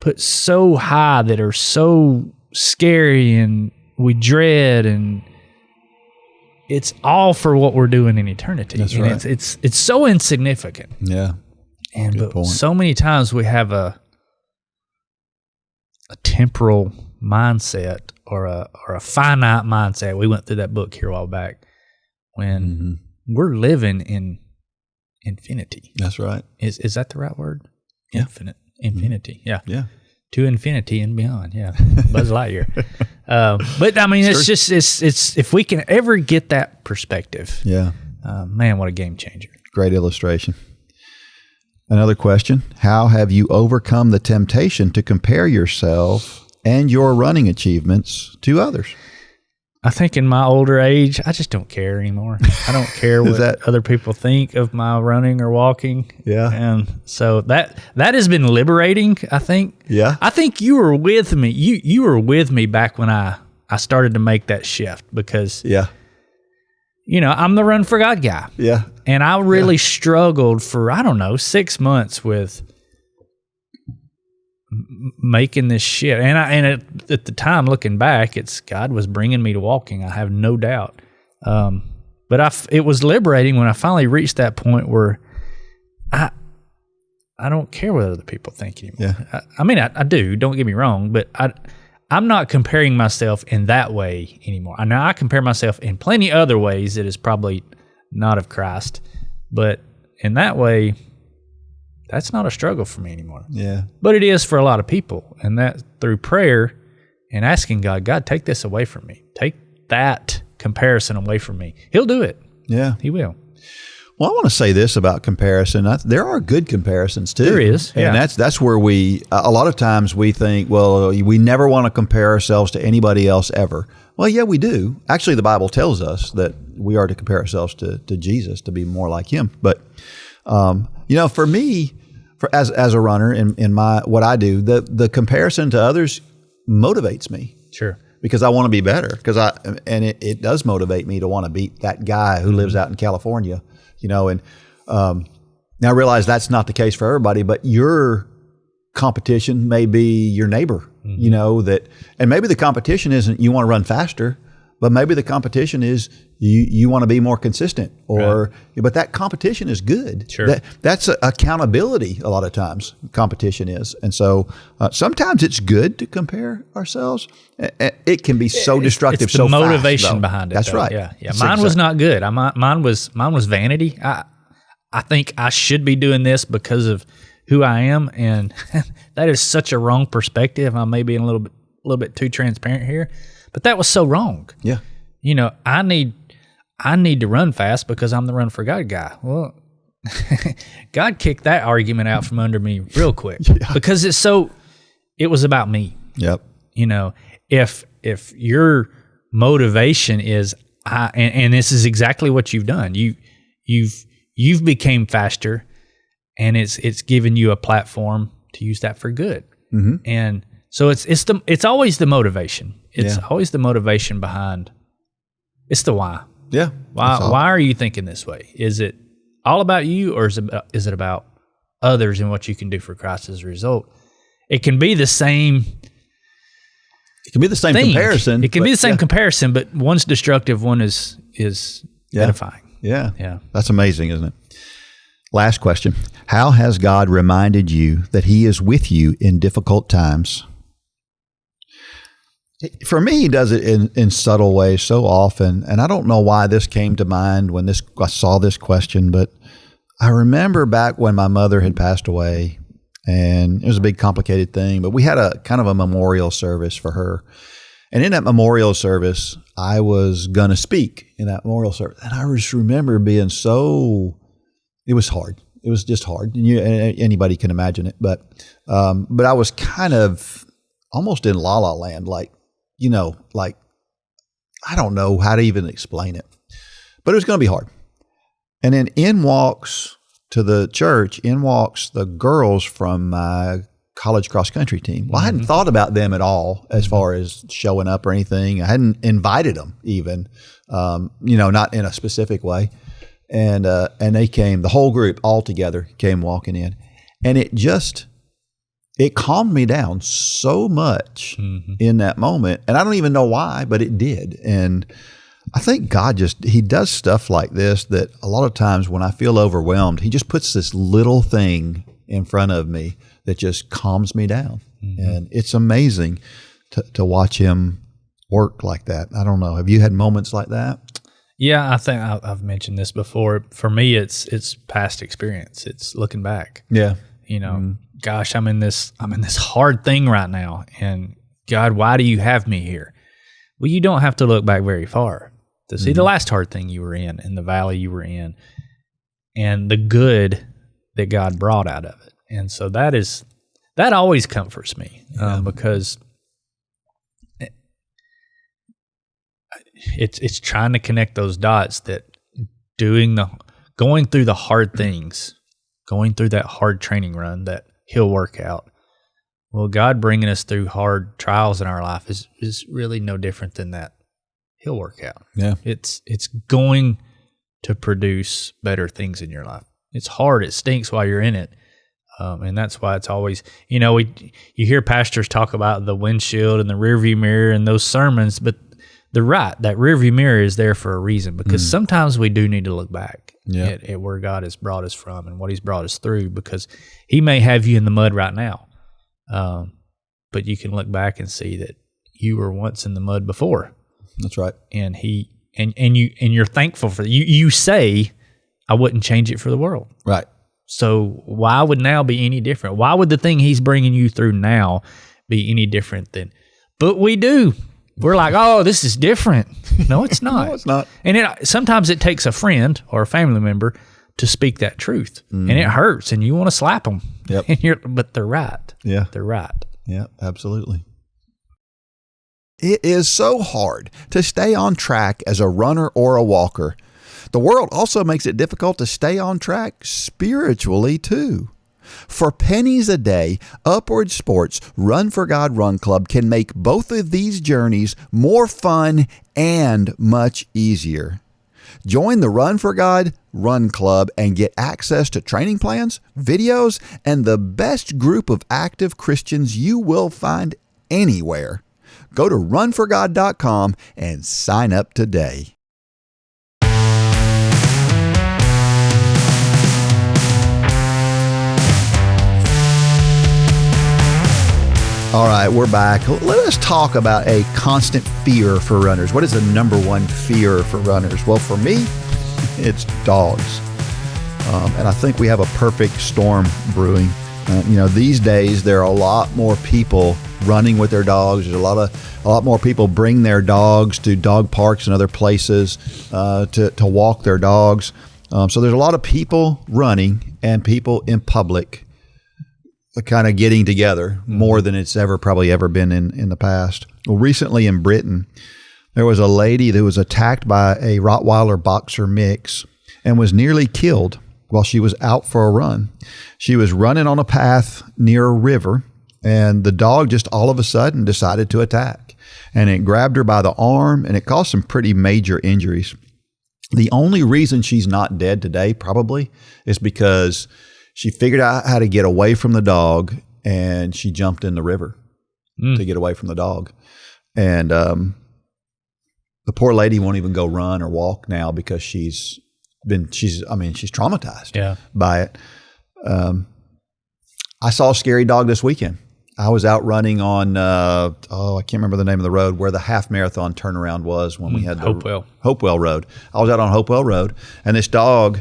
put so high that are so scary and we dread, and it's all for what we're doing in eternity. That's and right. It's so insignificant. Yeah. But so many times we have a temporal mindset or a finite mindset. We went through that book here a while back when we're living in infinity. That's right. Is that the right word? Yeah. Infinity. Yeah. Yeah. To infinity and beyond. Yeah. Buzz Lightyear. But I mean, it's just, it's if we can ever get that perspective. Yeah. Man, what a game changer. Great illustration. Another question. How have you overcome the temptation to compare yourself and your running achievements to others? I think in my older age, I just don't care anymore. I don't care what other people think of my running or walking. Yeah. And so that has been liberating, I think. Yeah. I think you were with me. You were with me back when I started to make that shift, because I'm the Run for God guy. Yeah. And I really struggled for, 6 months with making this shift. And at the time, looking back, God was bringing me to walking. I have no doubt. But it was liberating when I finally reached that point where I don't care what other people think anymore. Yeah. I do. Don't get me wrong, but I'm not comparing myself in that way anymore. Now, I compare myself in plenty other ways that is probably not of Christ, but in that way, that's not a struggle for me anymore. Yeah. But it is for a lot of people, and that through prayer and asking God, take this away from me. Take that comparison away from me. He'll do it. Yeah. He will. Well, I want to say this about comparison. There are good comparisons too. There is, yeah. And that's where a lot of times we think, well, we never want to compare ourselves to anybody else ever. Well, yeah, we do. Actually, the Bible tells us that we are to compare ourselves to Jesus to be more like him. But, for me, as a runner in what I do, the comparison to others motivates me. Sure. Because I want to be better. And it does motivate me to want to beat that guy who lives out in California. Now I realize that's not the case for everybody, but your competition may be your neighbor, and maybe the competition isn't you want to run faster, but maybe the competition is you want to be more consistent but that competition is good. Sure. That's accountability a lot of times, competition is. And so sometimes it's good to compare ourselves. It can be so destructive, it's the so fast, motivation though. behind it. That's though. right. Yeah. It's Mine was not good. Mine was vanity. I think I should be doing this because of who I am, and that is such a wrong perspective. I may be a little bit too transparent here, but that was so wrong. Yeah. I need to run fast because I'm the run for God guy. Well, God kicked that argument out from under me real quick because it was about me. Yep. If your motivation is and this is exactly what you've done. You've became faster, and it's given you a platform to use that for good. Mm-hmm. And so it's always the motivation. It's always the motivation behind. It's the why. Yeah. Why are you thinking this way? Is it all about you, or is it about others and what you can do for Christ as a result? It can be the same. It can be the same thing. comparison. It can be the same comparison, but one's destructive, one is edifying. Yeah. Yeah. That's amazing, isn't it? Last question. How has God reminded you that he is with you in difficult times? For me, he does it in subtle ways so often, and I don't know why this came to mind when I saw this question, but I remember back when my mother had passed away, and it was a big complicated thing, but we had a kind of a memorial service for her. And in that memorial service, I was going to speak in that memorial service, and I just remember being it was hard. It was just hard. And anybody can imagine it, but I was kind of almost in la la land, like I don't know how to even explain it, but it was going to be hard. And then in walks the girls from my college cross country team. Well, I hadn't thought about them at all as far as showing up or anything. I hadn't invited them even, not in a specific way. And they came, the whole group all together came walking in, and it calmed me down so much in that moment. And I don't even know why, but it did. And I think God he does stuff like this that a lot of times when I feel overwhelmed, he just puts this little thing in front of me that just calms me down. And it's amazing to watch him work like that. I don't know. Have you had moments like that? Yeah, I think I've mentioned this before. For me, it's past experience. It's looking back. Yeah. Gosh, I'm in this hard thing right now, and God, why do you have me here? Well, you don't have to look back very far to see the last hard thing you were in, and the valley you were in, and the good that God brought out of it. And so that always comforts me because it's trying to connect those dots that going through the hard things, going through that hard training run that he'll work out. Well, God bringing us through hard trials in our life is really no different than that. He'll work out. Yeah. It's going to produce better things in your life. It's hard. It stinks while you're in it. And that's why it's always, you hear pastors talk about the windshield and the rearview mirror and those sermons, but they're right. That rearview mirror is there for a reason, because sometimes we do need to look back at where God has brought us from and what he's brought us through, because he may have you in the mud right now. But you can look back and see that you were once in the mud before. That's right. And you're thankful for that. You say, I wouldn't change it for the world. Right. So why would now be any different? Why would the thing he's bringing you through now be any different than? But we do. We're like, oh, this is different. No, it's not. No, it's not. And sometimes it takes a friend or a family member to speak that truth, and it hurts, and you want to slap them. Yep. But they're right. Yeah. They're right. Yeah, absolutely. It is so hard to stay on track as a runner or a walker. The world also makes it difficult to stay on track spiritually too. For pennies a day, Upward Sports Run for God Run Club can make both of these journeys more fun and much easier. Join the Run for God Run Club and get access to training plans, videos, and the best group of active Christians you will find anywhere. Go to runforgod.com and sign up today. All right, we're back. Let us talk about a constant fear for runners. What is the number one fear for runners? Well, for me, it's dogs. And I think we have a perfect storm brewing. These days there are a lot more people running with their dogs. There's a lot more people bring their dogs to dog parks and other places to walk their dogs. So there's a lot of people running and people in public kind of getting together more than it's probably ever been in the past. Well, recently in Britain, there was a lady that was attacked by a Rottweiler boxer mix and was nearly killed while she was out for a run. She was running on a path near a river, and the dog just all of a sudden decided to attack. And it grabbed her by the arm, and it caused some pretty major injuries. The only reason she's not dead today probably is because she figured out how to get away from the dog, and she jumped in the river to get away from the dog. And the poor lady won't even go run or walk now because she's traumatized by it. I saw a scary dog this weekend. I was out running on, I can't remember the name of the road where the half marathon turnaround was when we had the Hopewell Road. I was out on Hopewell Road, and this dog,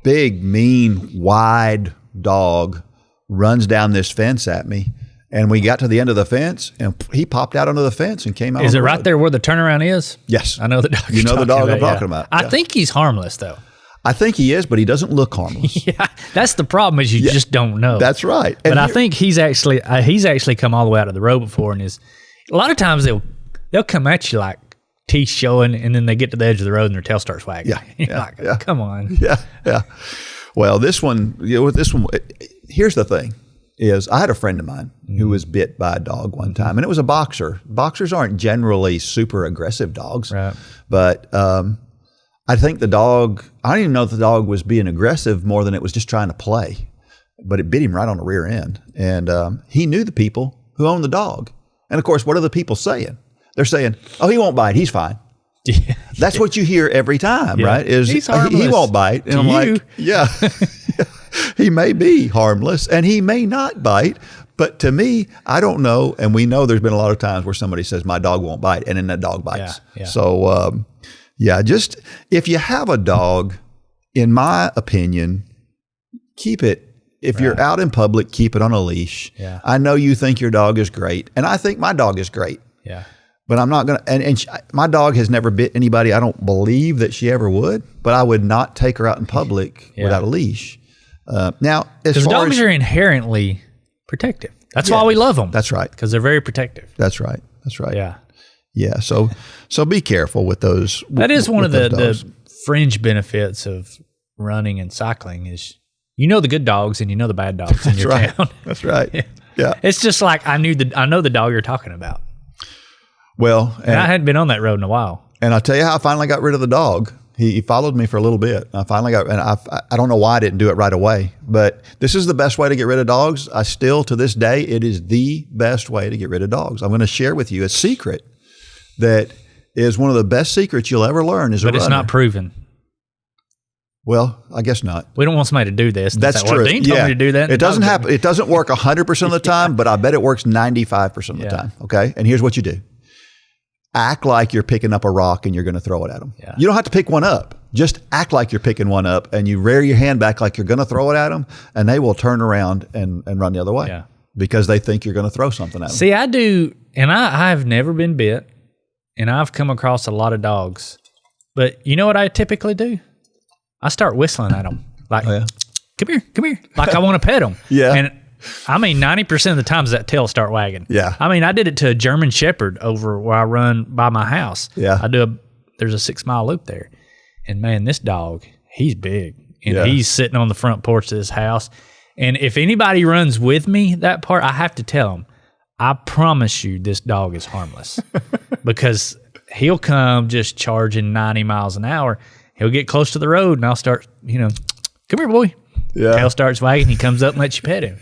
big, mean, wide dog, runs down this fence at me. And we got to the end of the fence, and he popped out onto the fence and came out. Is it right there where the turnaround is? Yes. I know the dog. You know the dog I'm talking about. I think he's harmless, though. I think he is, but he doesn't look harmless. Yeah, that's the problem is you just don't know. That's right. But I think he's actually come all the way out of the road before, and a lot of times they'll come at you like teeth showing, and then they get to the edge of the road and their tail starts wagging. Yeah, come on. Yeah. Well, this one, here's the thing. I had a friend of mine who was bit by a dog one time, and it was a boxer. Boxers aren't generally super aggressive dogs, right. But I think the dog, I don't even know if the dog was being aggressive more than it was just trying to play, but it bit him right on the rear end. And he knew the people who owned the dog. And of course, what are the people saying? They're saying, oh, he won't bite. He's fine. That's what you hear every time, right? Is he won't bite. And I'm like, yeah. He may be harmless and he may not bite, but to me, I don't know. And we know there's been a lot of times where somebody says, my dog won't bite, and then that dog bites. Yeah. So, just if you have a dog, in my opinion, keep it. If you're out in public, keep it on a leash. Yeah. I know you think your dog is great, and I think my dog is great. Yeah. But I'm not going to, my dog has never bit anybody. I don't believe that she ever would, but I would not take her out in public without a leash. Now, as far dogs are inherently protective. That's why we love them. That's right. Because they're very protective. That's right. Yeah. Yeah. So be careful with those. That is one of the fringe benefits of running and cycling is you know the good dogs and you know the bad dogs in your town. That's right. Yeah. It's just like I know the dog you're talking about. Well, and I hadn't been on that road in a while. And I'll tell you how I finally got rid of the dog. He followed me for a little bit. I finally got, and I don't know why I didn't do it right away, but this is the best way to get rid of dogs. I still, to this day, it is the best way to get rid of dogs. I'm going to share with you a secret that is one of the best secrets you'll ever learn as a runner. But it's not proven. Well, I guess not. We don't want somebody to do this. That's true. Well, Dean told me to do that. It doesn't happen. It doesn't work 100% of the time, but I bet it works 95% of the time. Okay. And here's what you do. Act like you're picking up a rock and you're going to throw it at them. Yeah. You don't have to pick one up. Just act like you're picking one up, and you rear your hand back like you're going to throw it at them, and they will turn around and run the other way because they think you're going to throw something at them. See, I do, and I've never been bit, and I've come across a lot of dogs. But you know what I typically do? I start whistling at them. Like, Oh, yeah. come here. Like I want to pet them. Yeah. And I mean, 90% of the times that tail start wagging. Yeah. I mean, I did it to a German Shepherd over where I run by my house. Yeah. There's a 6 mile loop there. And man, this dog, he's big. And Yeah. he's sitting on the front porch of this house. And if anybody runs with me that part, I have to tell them, I promise you this dog is harmless. Because he'll come just charging 90 miles an hour. He'll get close to the road and I'll start, come here, boy. Yeah. Tail starts wagging. He comes up and lets you pet him.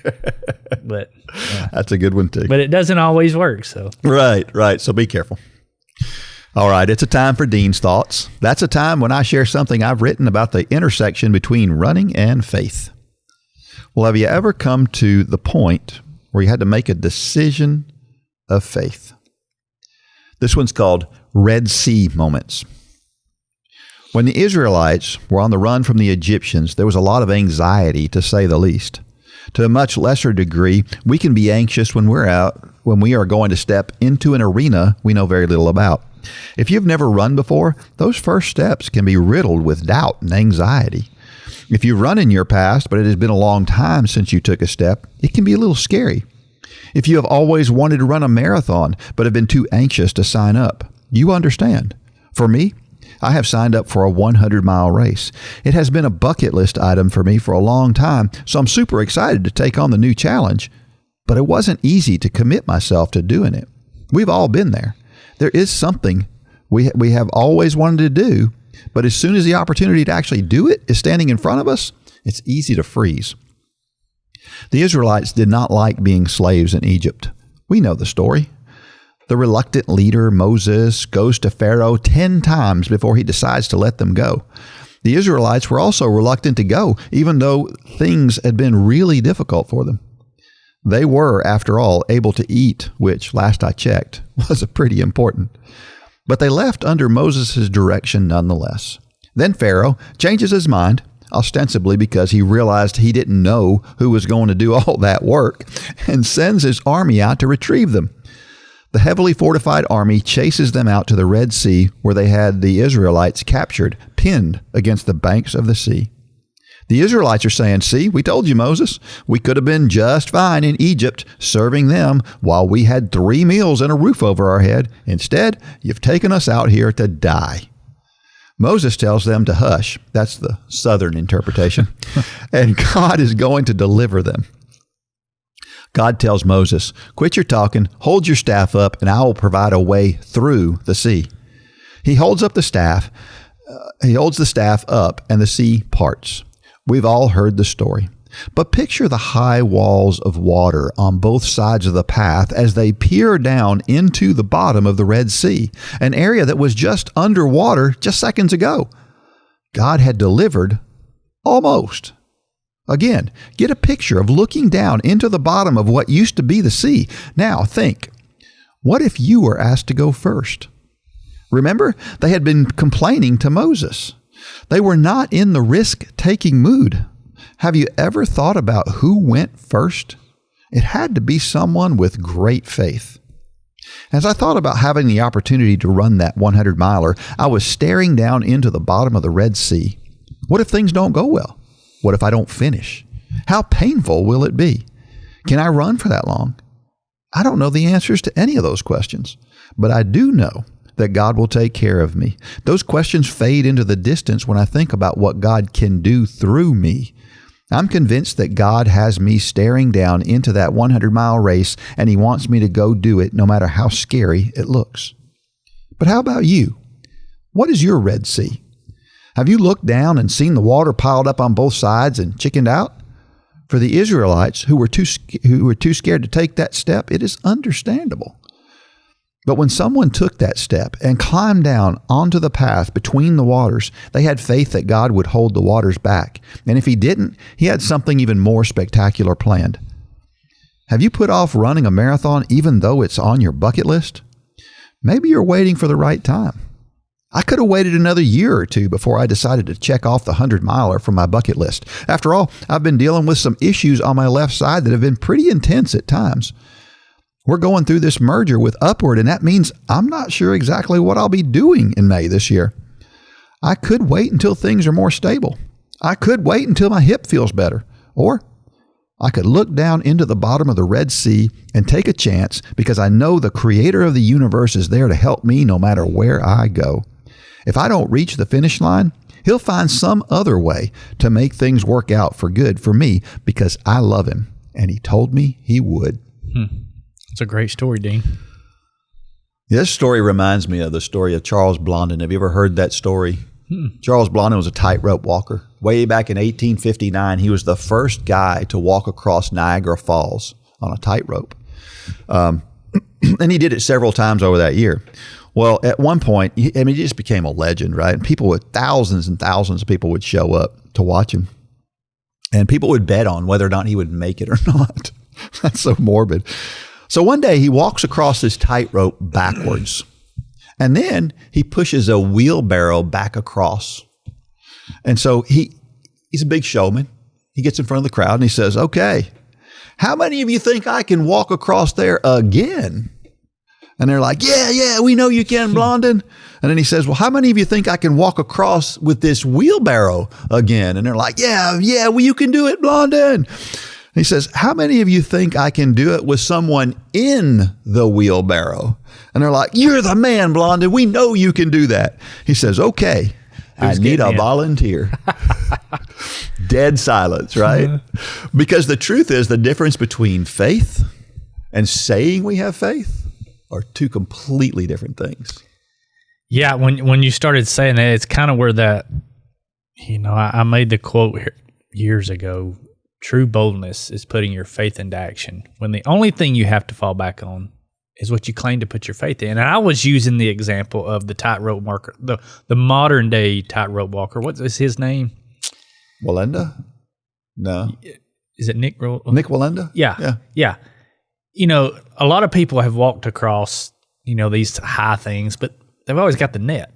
But yeah. That's a good one, too. But it doesn't always work. So Right. So be careful. All right. It's a time for Dean's Thoughts. That's a time when I share something I've written about the intersection between running and faith. Well, have you ever come to the point where you had to make a decision of faith? This one's called Red Sea Moments. When the Israelites were on the run from the Egyptians, there was a lot of anxiety, to say the least. To a much lesser degree, we can be anxious when we are going to step into an arena we know very little about. If you've never run before, those first steps can be riddled with doubt and anxiety. If you've run in your past, but it has been a long time since you took a step, it can be a little scary. If you have always wanted to run a marathon, but have been too anxious to sign up, you understand. For me, I have signed up for a 100-mile race. It has been a bucket list item for me for a long time, so I'm super excited to take on the new challenge, but it wasn't easy to commit myself to doing it. We've all been there. There is something we have always wanted to do, but as soon as the opportunity to actually do it is standing in front of us, it's easy to freeze. The Israelites did not like being slaves in Egypt. We know the story. The reluctant leader, Moses, goes to Pharaoh 10 times before he decides to let them go. The Israelites were also reluctant to go, even though things had been really difficult for them. They were, after all, able to eat, which, last I checked, was pretty important. But they left under Moses' direction nonetheless. Then Pharaoh changes his mind, ostensibly because he realized he didn't know who was going to do all that work, and sends his army out to retrieve them. The heavily fortified army chases them out to the Red Sea, where they had the Israelites captured, pinned against the banks of the sea. The Israelites are saying, "See, we told you, Moses. We could have been just fine in Egypt serving them while we had 3 meals and a roof over our head. Instead, you've taken us out here to die." Moses tells them to hush. That's the southern interpretation. And God is going to deliver them. God tells Moses, "Quit your talking, hold your staff up, and I will provide a way through the sea." He holds the staff up, and the sea parts. We've all heard the story. But picture the high walls of water on both sides of the path as they peer down into the bottom of the Red Sea, an area that was just underwater just seconds ago. God had delivered almost. Again, get a picture of looking down into the bottom of what used to be the sea. Now think, what if you were asked to go first? Remember, they had been complaining to Moses. They were not in the risk-taking mood. Have you ever thought about who went first? It had to be someone with great faith. As I thought about having the opportunity to run that 100-miler, I was staring down into the bottom of the Red Sea. What if things don't go well? What if I don't finish? How painful will it be? Can I run for that long? I don't know the answers to any of those questions, but I do know that God will take care of me. Those questions fade into the distance when I think about what God can do through me. I'm convinced that God has me staring down into that 100-mile race, and He wants me to go do it no matter how scary it looks. But how about you? What is your Red Sea? Have you looked down and seen the water piled up on both sides and chickened out? For the Israelites who were too scared to take that step, it is understandable. But when someone took that step and climbed down onto the path between the waters, they had faith that God would hold the waters back. And if He didn't, He had something even more spectacular planned. Have you put off running a marathon even though it's on your bucket list? Maybe you're waiting for the right time. I could have waited another year or two before I decided to check off the 100-miler from my bucket list. After all, I've been dealing with some issues on my left side that have been pretty intense at times. We're going through this merger with Upward, and that means I'm not sure exactly what I'll be doing in May this year. I could wait until things are more stable. I could wait until my hip feels better. Or I could look down into the bottom of the Red Sea and take a chance because I know the creator of the universe is there to help me no matter where I go. If I don't reach the finish line, he'll find some other way to make things work out for good for me because I love him. And he told me he would. It's a great story, Dean. This story reminds me of the story of Charles Blondin. Have you ever heard that story? Charles Blondin was a tightrope walker. Way back in 1859, he was the first guy to walk across Niagara Falls on a tightrope. And he did it several times over that year. Well, at one point, he just became a legend, right? And thousands and thousands of people would show up to watch him. And people would bet on whether or not he would make it or not. That's so morbid. So one day he walks across this tightrope backwards. And then he pushes a wheelbarrow back across. And so he's a big showman. He gets in front of the crowd and he says, okay, how many of you think I can walk across there again? And they're like, yeah, we know you can, Blondin. And then he says, well, how many of you think I can walk across with this wheelbarrow again? And they're like, yeah, well, you can do it, Blondin. And he says, how many of you think I can do it with someone in the wheelbarrow? And they're like, you're the man, Blondin. We know you can do that. He says, okay, I need a volunteer. Dead silence, right? Because the truth is the difference between faith and saying we have faith are two completely different things. Yeah, when you started saying that, it's kind of where that, I made the quote here years ago, true boldness is putting your faith into action when the only thing you have to fall back on is what you claim to put your faith in. And I was using the example of the tightrope walker, the modern day tightrope walker. What is his name? Walenda? No. Is it Nick? Nick Walenda? Yeah. A lot of people have walked across, these high things, but they've always got the net.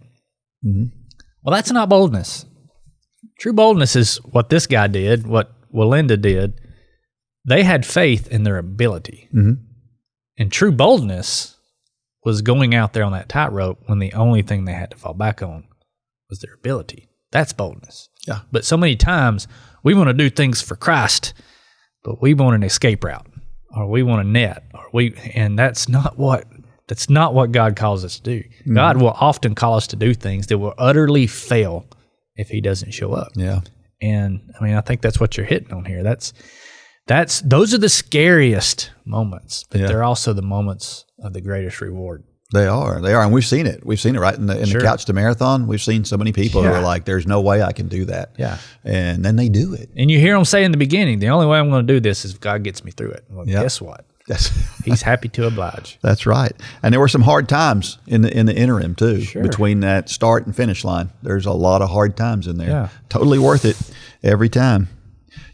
Mm-hmm. Well, that's not boldness. True boldness is what this guy did, what Walenda did. They had faith in their ability. Mm-hmm. And true boldness was going out there on that tightrope when the only thing they had to fall back on was their ability. That's boldness. Yeah. But so many times we want to do things for Christ, but we want an escape route, or we want a net, and that's not what God calls us to do. Mm-hmm. God will often call us to do things that will utterly fail if he doesn't show up. Yeah. And I think that's what you're hitting on here. Those are the scariest moments, but they're also the moments of the greatest reward. They are, and we've seen it. We've seen it right in the Couch to Marathon. We've seen so many people who are like, "There's no way I can do that." Yeah, and then they do it. And you hear them say in the beginning, "The only way I'm going to do this is if God gets me through it." Well, guess what? He's happy to oblige. That's right. And there were some hard times in the interim too, between that start and finish line. There's a lot of hard times in there. Yeah. Totally worth it every time.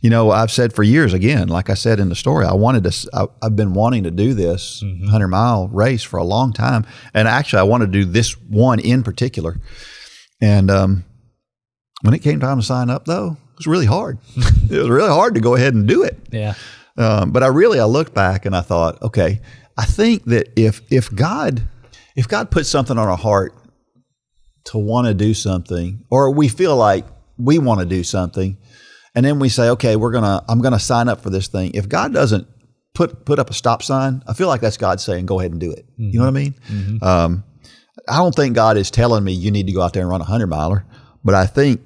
I've said for years, again, like I said in the story, I've been wanting to do this 100-mile race for a long time. And actually, I want to do this one in particular. And when it came time to sign up, though, it was really hard. It was really hard to go ahead and do it. Yeah. But I looked back and I thought, okay, I think that if God puts something on our heart to want to do something, or we feel like we want to do something, and then we say, okay, I'm gonna sign up for this thing. If God doesn't put up a stop sign, I feel like that's God saying, go ahead and do it. Mm-hmm. You know what I mean? Mm-hmm. I don't think God is telling me you need to go out there and run a 100-miler, but I think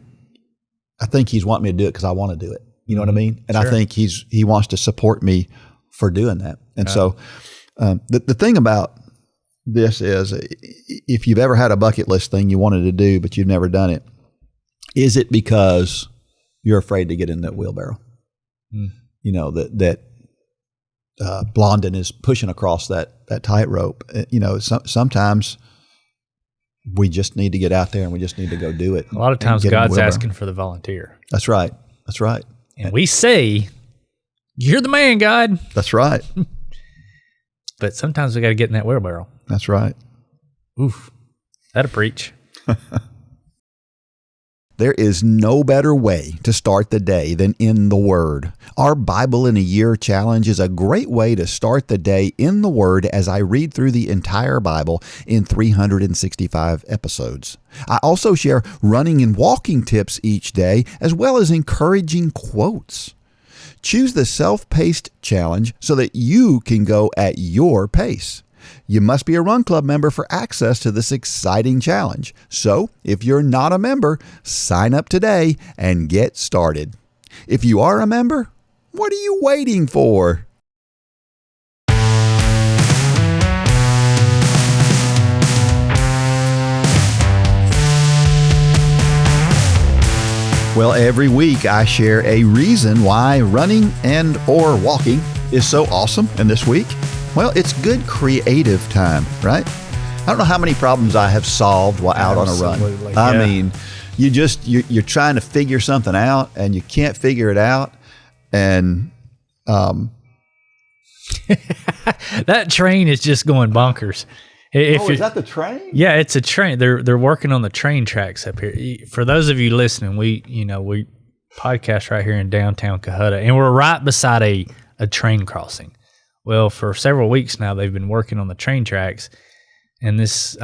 He's wanting me to do it because I want to do it. You know what I mean? And I think He wants to support me for doing that. And so the thing about this is, if you've ever had a bucket list thing you wanted to do but you've never done it, is it because you're afraid to get in that wheelbarrow? That Blondin is pushing across that tightrope. Sometimes we just need to get out there and we just need to go do it. A lot of times God's asking for the volunteer. That's right. And we say, you're the man, God. That's right. But sometimes we got to get in that wheelbarrow. That's right. Oof. That'll preach. There is no better way to start the day than in the Word. Our Bible in a Year challenge is a great way to start the day in the Word as I read through the entire Bible in 365 episodes. I also share running and walking tips each day, as well as encouraging quotes. Choose the self-paced challenge so that you can go at your pace. You must be a Run Club member for access to this exciting challenge. So, if you're not a member, sign up today and get started. If you are a member, what are you waiting for? Well, every week I share a reason why running and or walking is so awesome. And this week, well, it's good creative time, right? I don't know how many problems I have solved while out on a run. I mean, you're trying to figure something out and you can't figure it out. And that train is just going bonkers. Is that the train? Yeah, it's a train. They're working on the train tracks up here. For those of you listening, we podcast right here in downtown Cohutta, and we're right beside a train crossing. Well, for several weeks now, they've been working on the train tracks, and this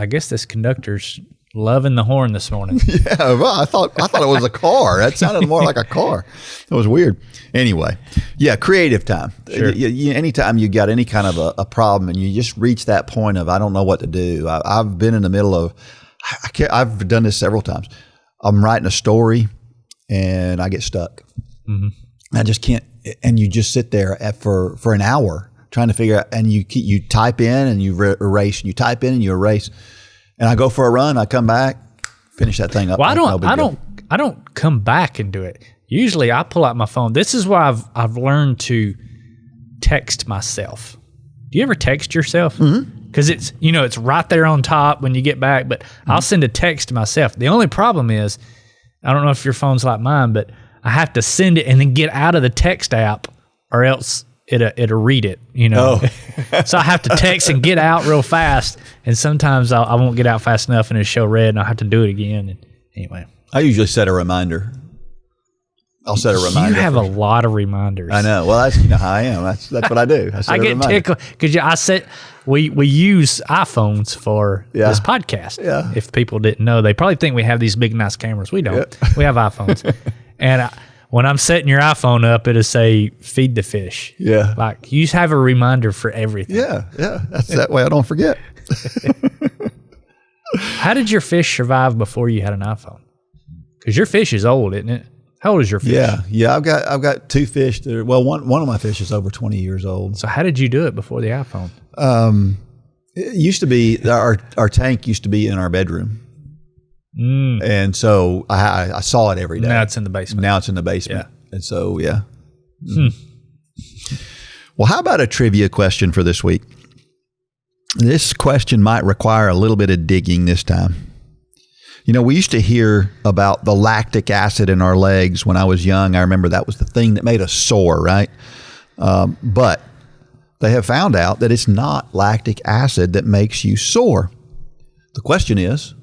conductor's loving the horn this morning. Yeah, well, I thought it was a car. That sounded more like a car. It was weird. Anyway, yeah, creative time. Sure. Anytime you got any kind of a problem and you just reach that point of I don't know what to do. I've been in the middle of. I've done this several times. I'm writing a story and I get stuck. Mm-hmm. I just can't. And you just sit there for an hour trying to figure out. And you type in and you erase. And you type in and you erase. And I go for a run. I come back, finish that thing up. Well, I don't come back and do it. Usually, I pull out my phone. This is why I've learned to text myself. Do you ever text yourself? Because it's right there on top when you get back. But I'll send a text to myself. The only problem is, I don't know if your phone's like mine, but I have to send it and then get out of the text app, or else it'll read it. So I have to text and get out real fast. And sometimes I won't get out fast enough and it'll show red, and I'll have to do it again. And anyway, I usually set a reminder. I'll set a reminder. You have a lot of reminders. I know. Well, that's how I am. That's what I do. I get tickled because we use iPhones for this podcast. Yeah. If people didn't know, they probably think we have these big nice cameras. We don't. Yeah. We have iPhones, and when I'm setting your iPhone up, it'll say "feed the fish." Yeah. Like you have a reminder for everything. Yeah. That's that way I don't forget. How did your fish survive before you had an iPhone? Because your fish is old, isn't it? How old is your fish? Yeah. I've got two fish that are, well, one of my fish is over 20 years old. So how did you do it before the iPhone? It used to be our tank used to be in our bedroom, and so I saw it every day. Now it's in the basement. Yeah. And so Well, how about a trivia question for this week? This question might require a little bit of digging this time. We used to hear about the lactic acid in our legs when I was young. I remember that was the thing that made us sore, right? But they have found out that it's not lactic acid that makes you sore. The question is,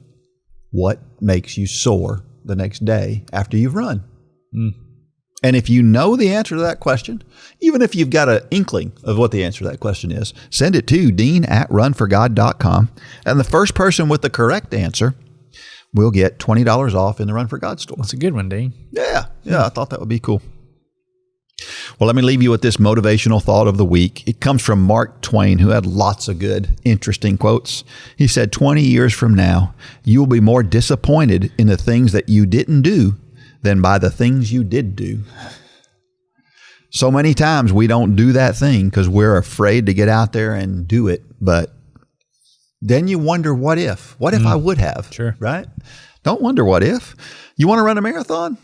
what makes you sore the next day after you've run? And if you know the answer to that question, even if you've got an inkling of what the answer to that question is, send it to dean@runforgod.com. And the first person with the correct answer will get $20 off in the Run for God store. That's a good one, Dean. Yeah, I thought that would be cool. Well, let me leave you with this motivational thought of the week. It comes from Mark Twain, who had lots of good, interesting quotes. He said, 20 years from now, you will be more disappointed in the things that you didn't do than by the things you did do. So many times we don't do that thing because we're afraid to get out there and do it, but then you wonder, what if? What if I would have? Sure. Right? Don't wonder what if. You want to run a marathon?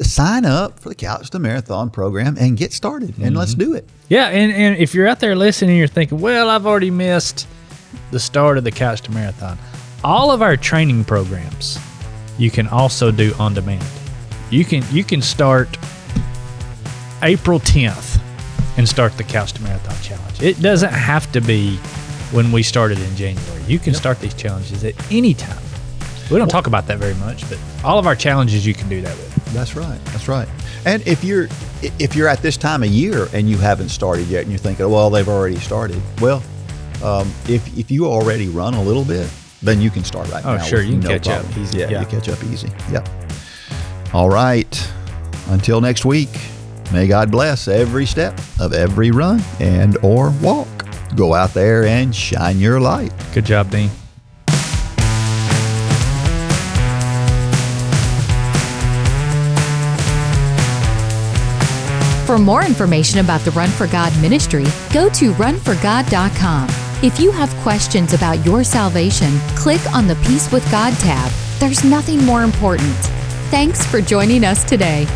Sign up for the Couch to Marathon program and get started, and let's do it. Yeah, and if you're out there listening and you're thinking, well, I've already missed the start of the Couch to Marathon. All of our training programs you can also do on demand. You can start April 10th and start the Couch to Marathon Challenge. It doesn't have to be when we started in January. You can start these challenges at any time. We don't talk about that very much, but all of our challenges you can do that with. That's right. That's right. And if you're at this time of year and you haven't started yet, and you're thinking, well, they've already started. Well, if you already run a little bit, then you can start right now. Oh, sure, you can catch problem. up easy. Yeah, you catch up easy. Yep. All right. Until next week, may God bless every step of every run and or walk. Go out there and shine your light. Good job, Dean. For more information about the Run for God ministry, go to runforgod.com. If you have questions about your salvation, click on the Peace with God tab. There's nothing more important. Thanks for joining us today.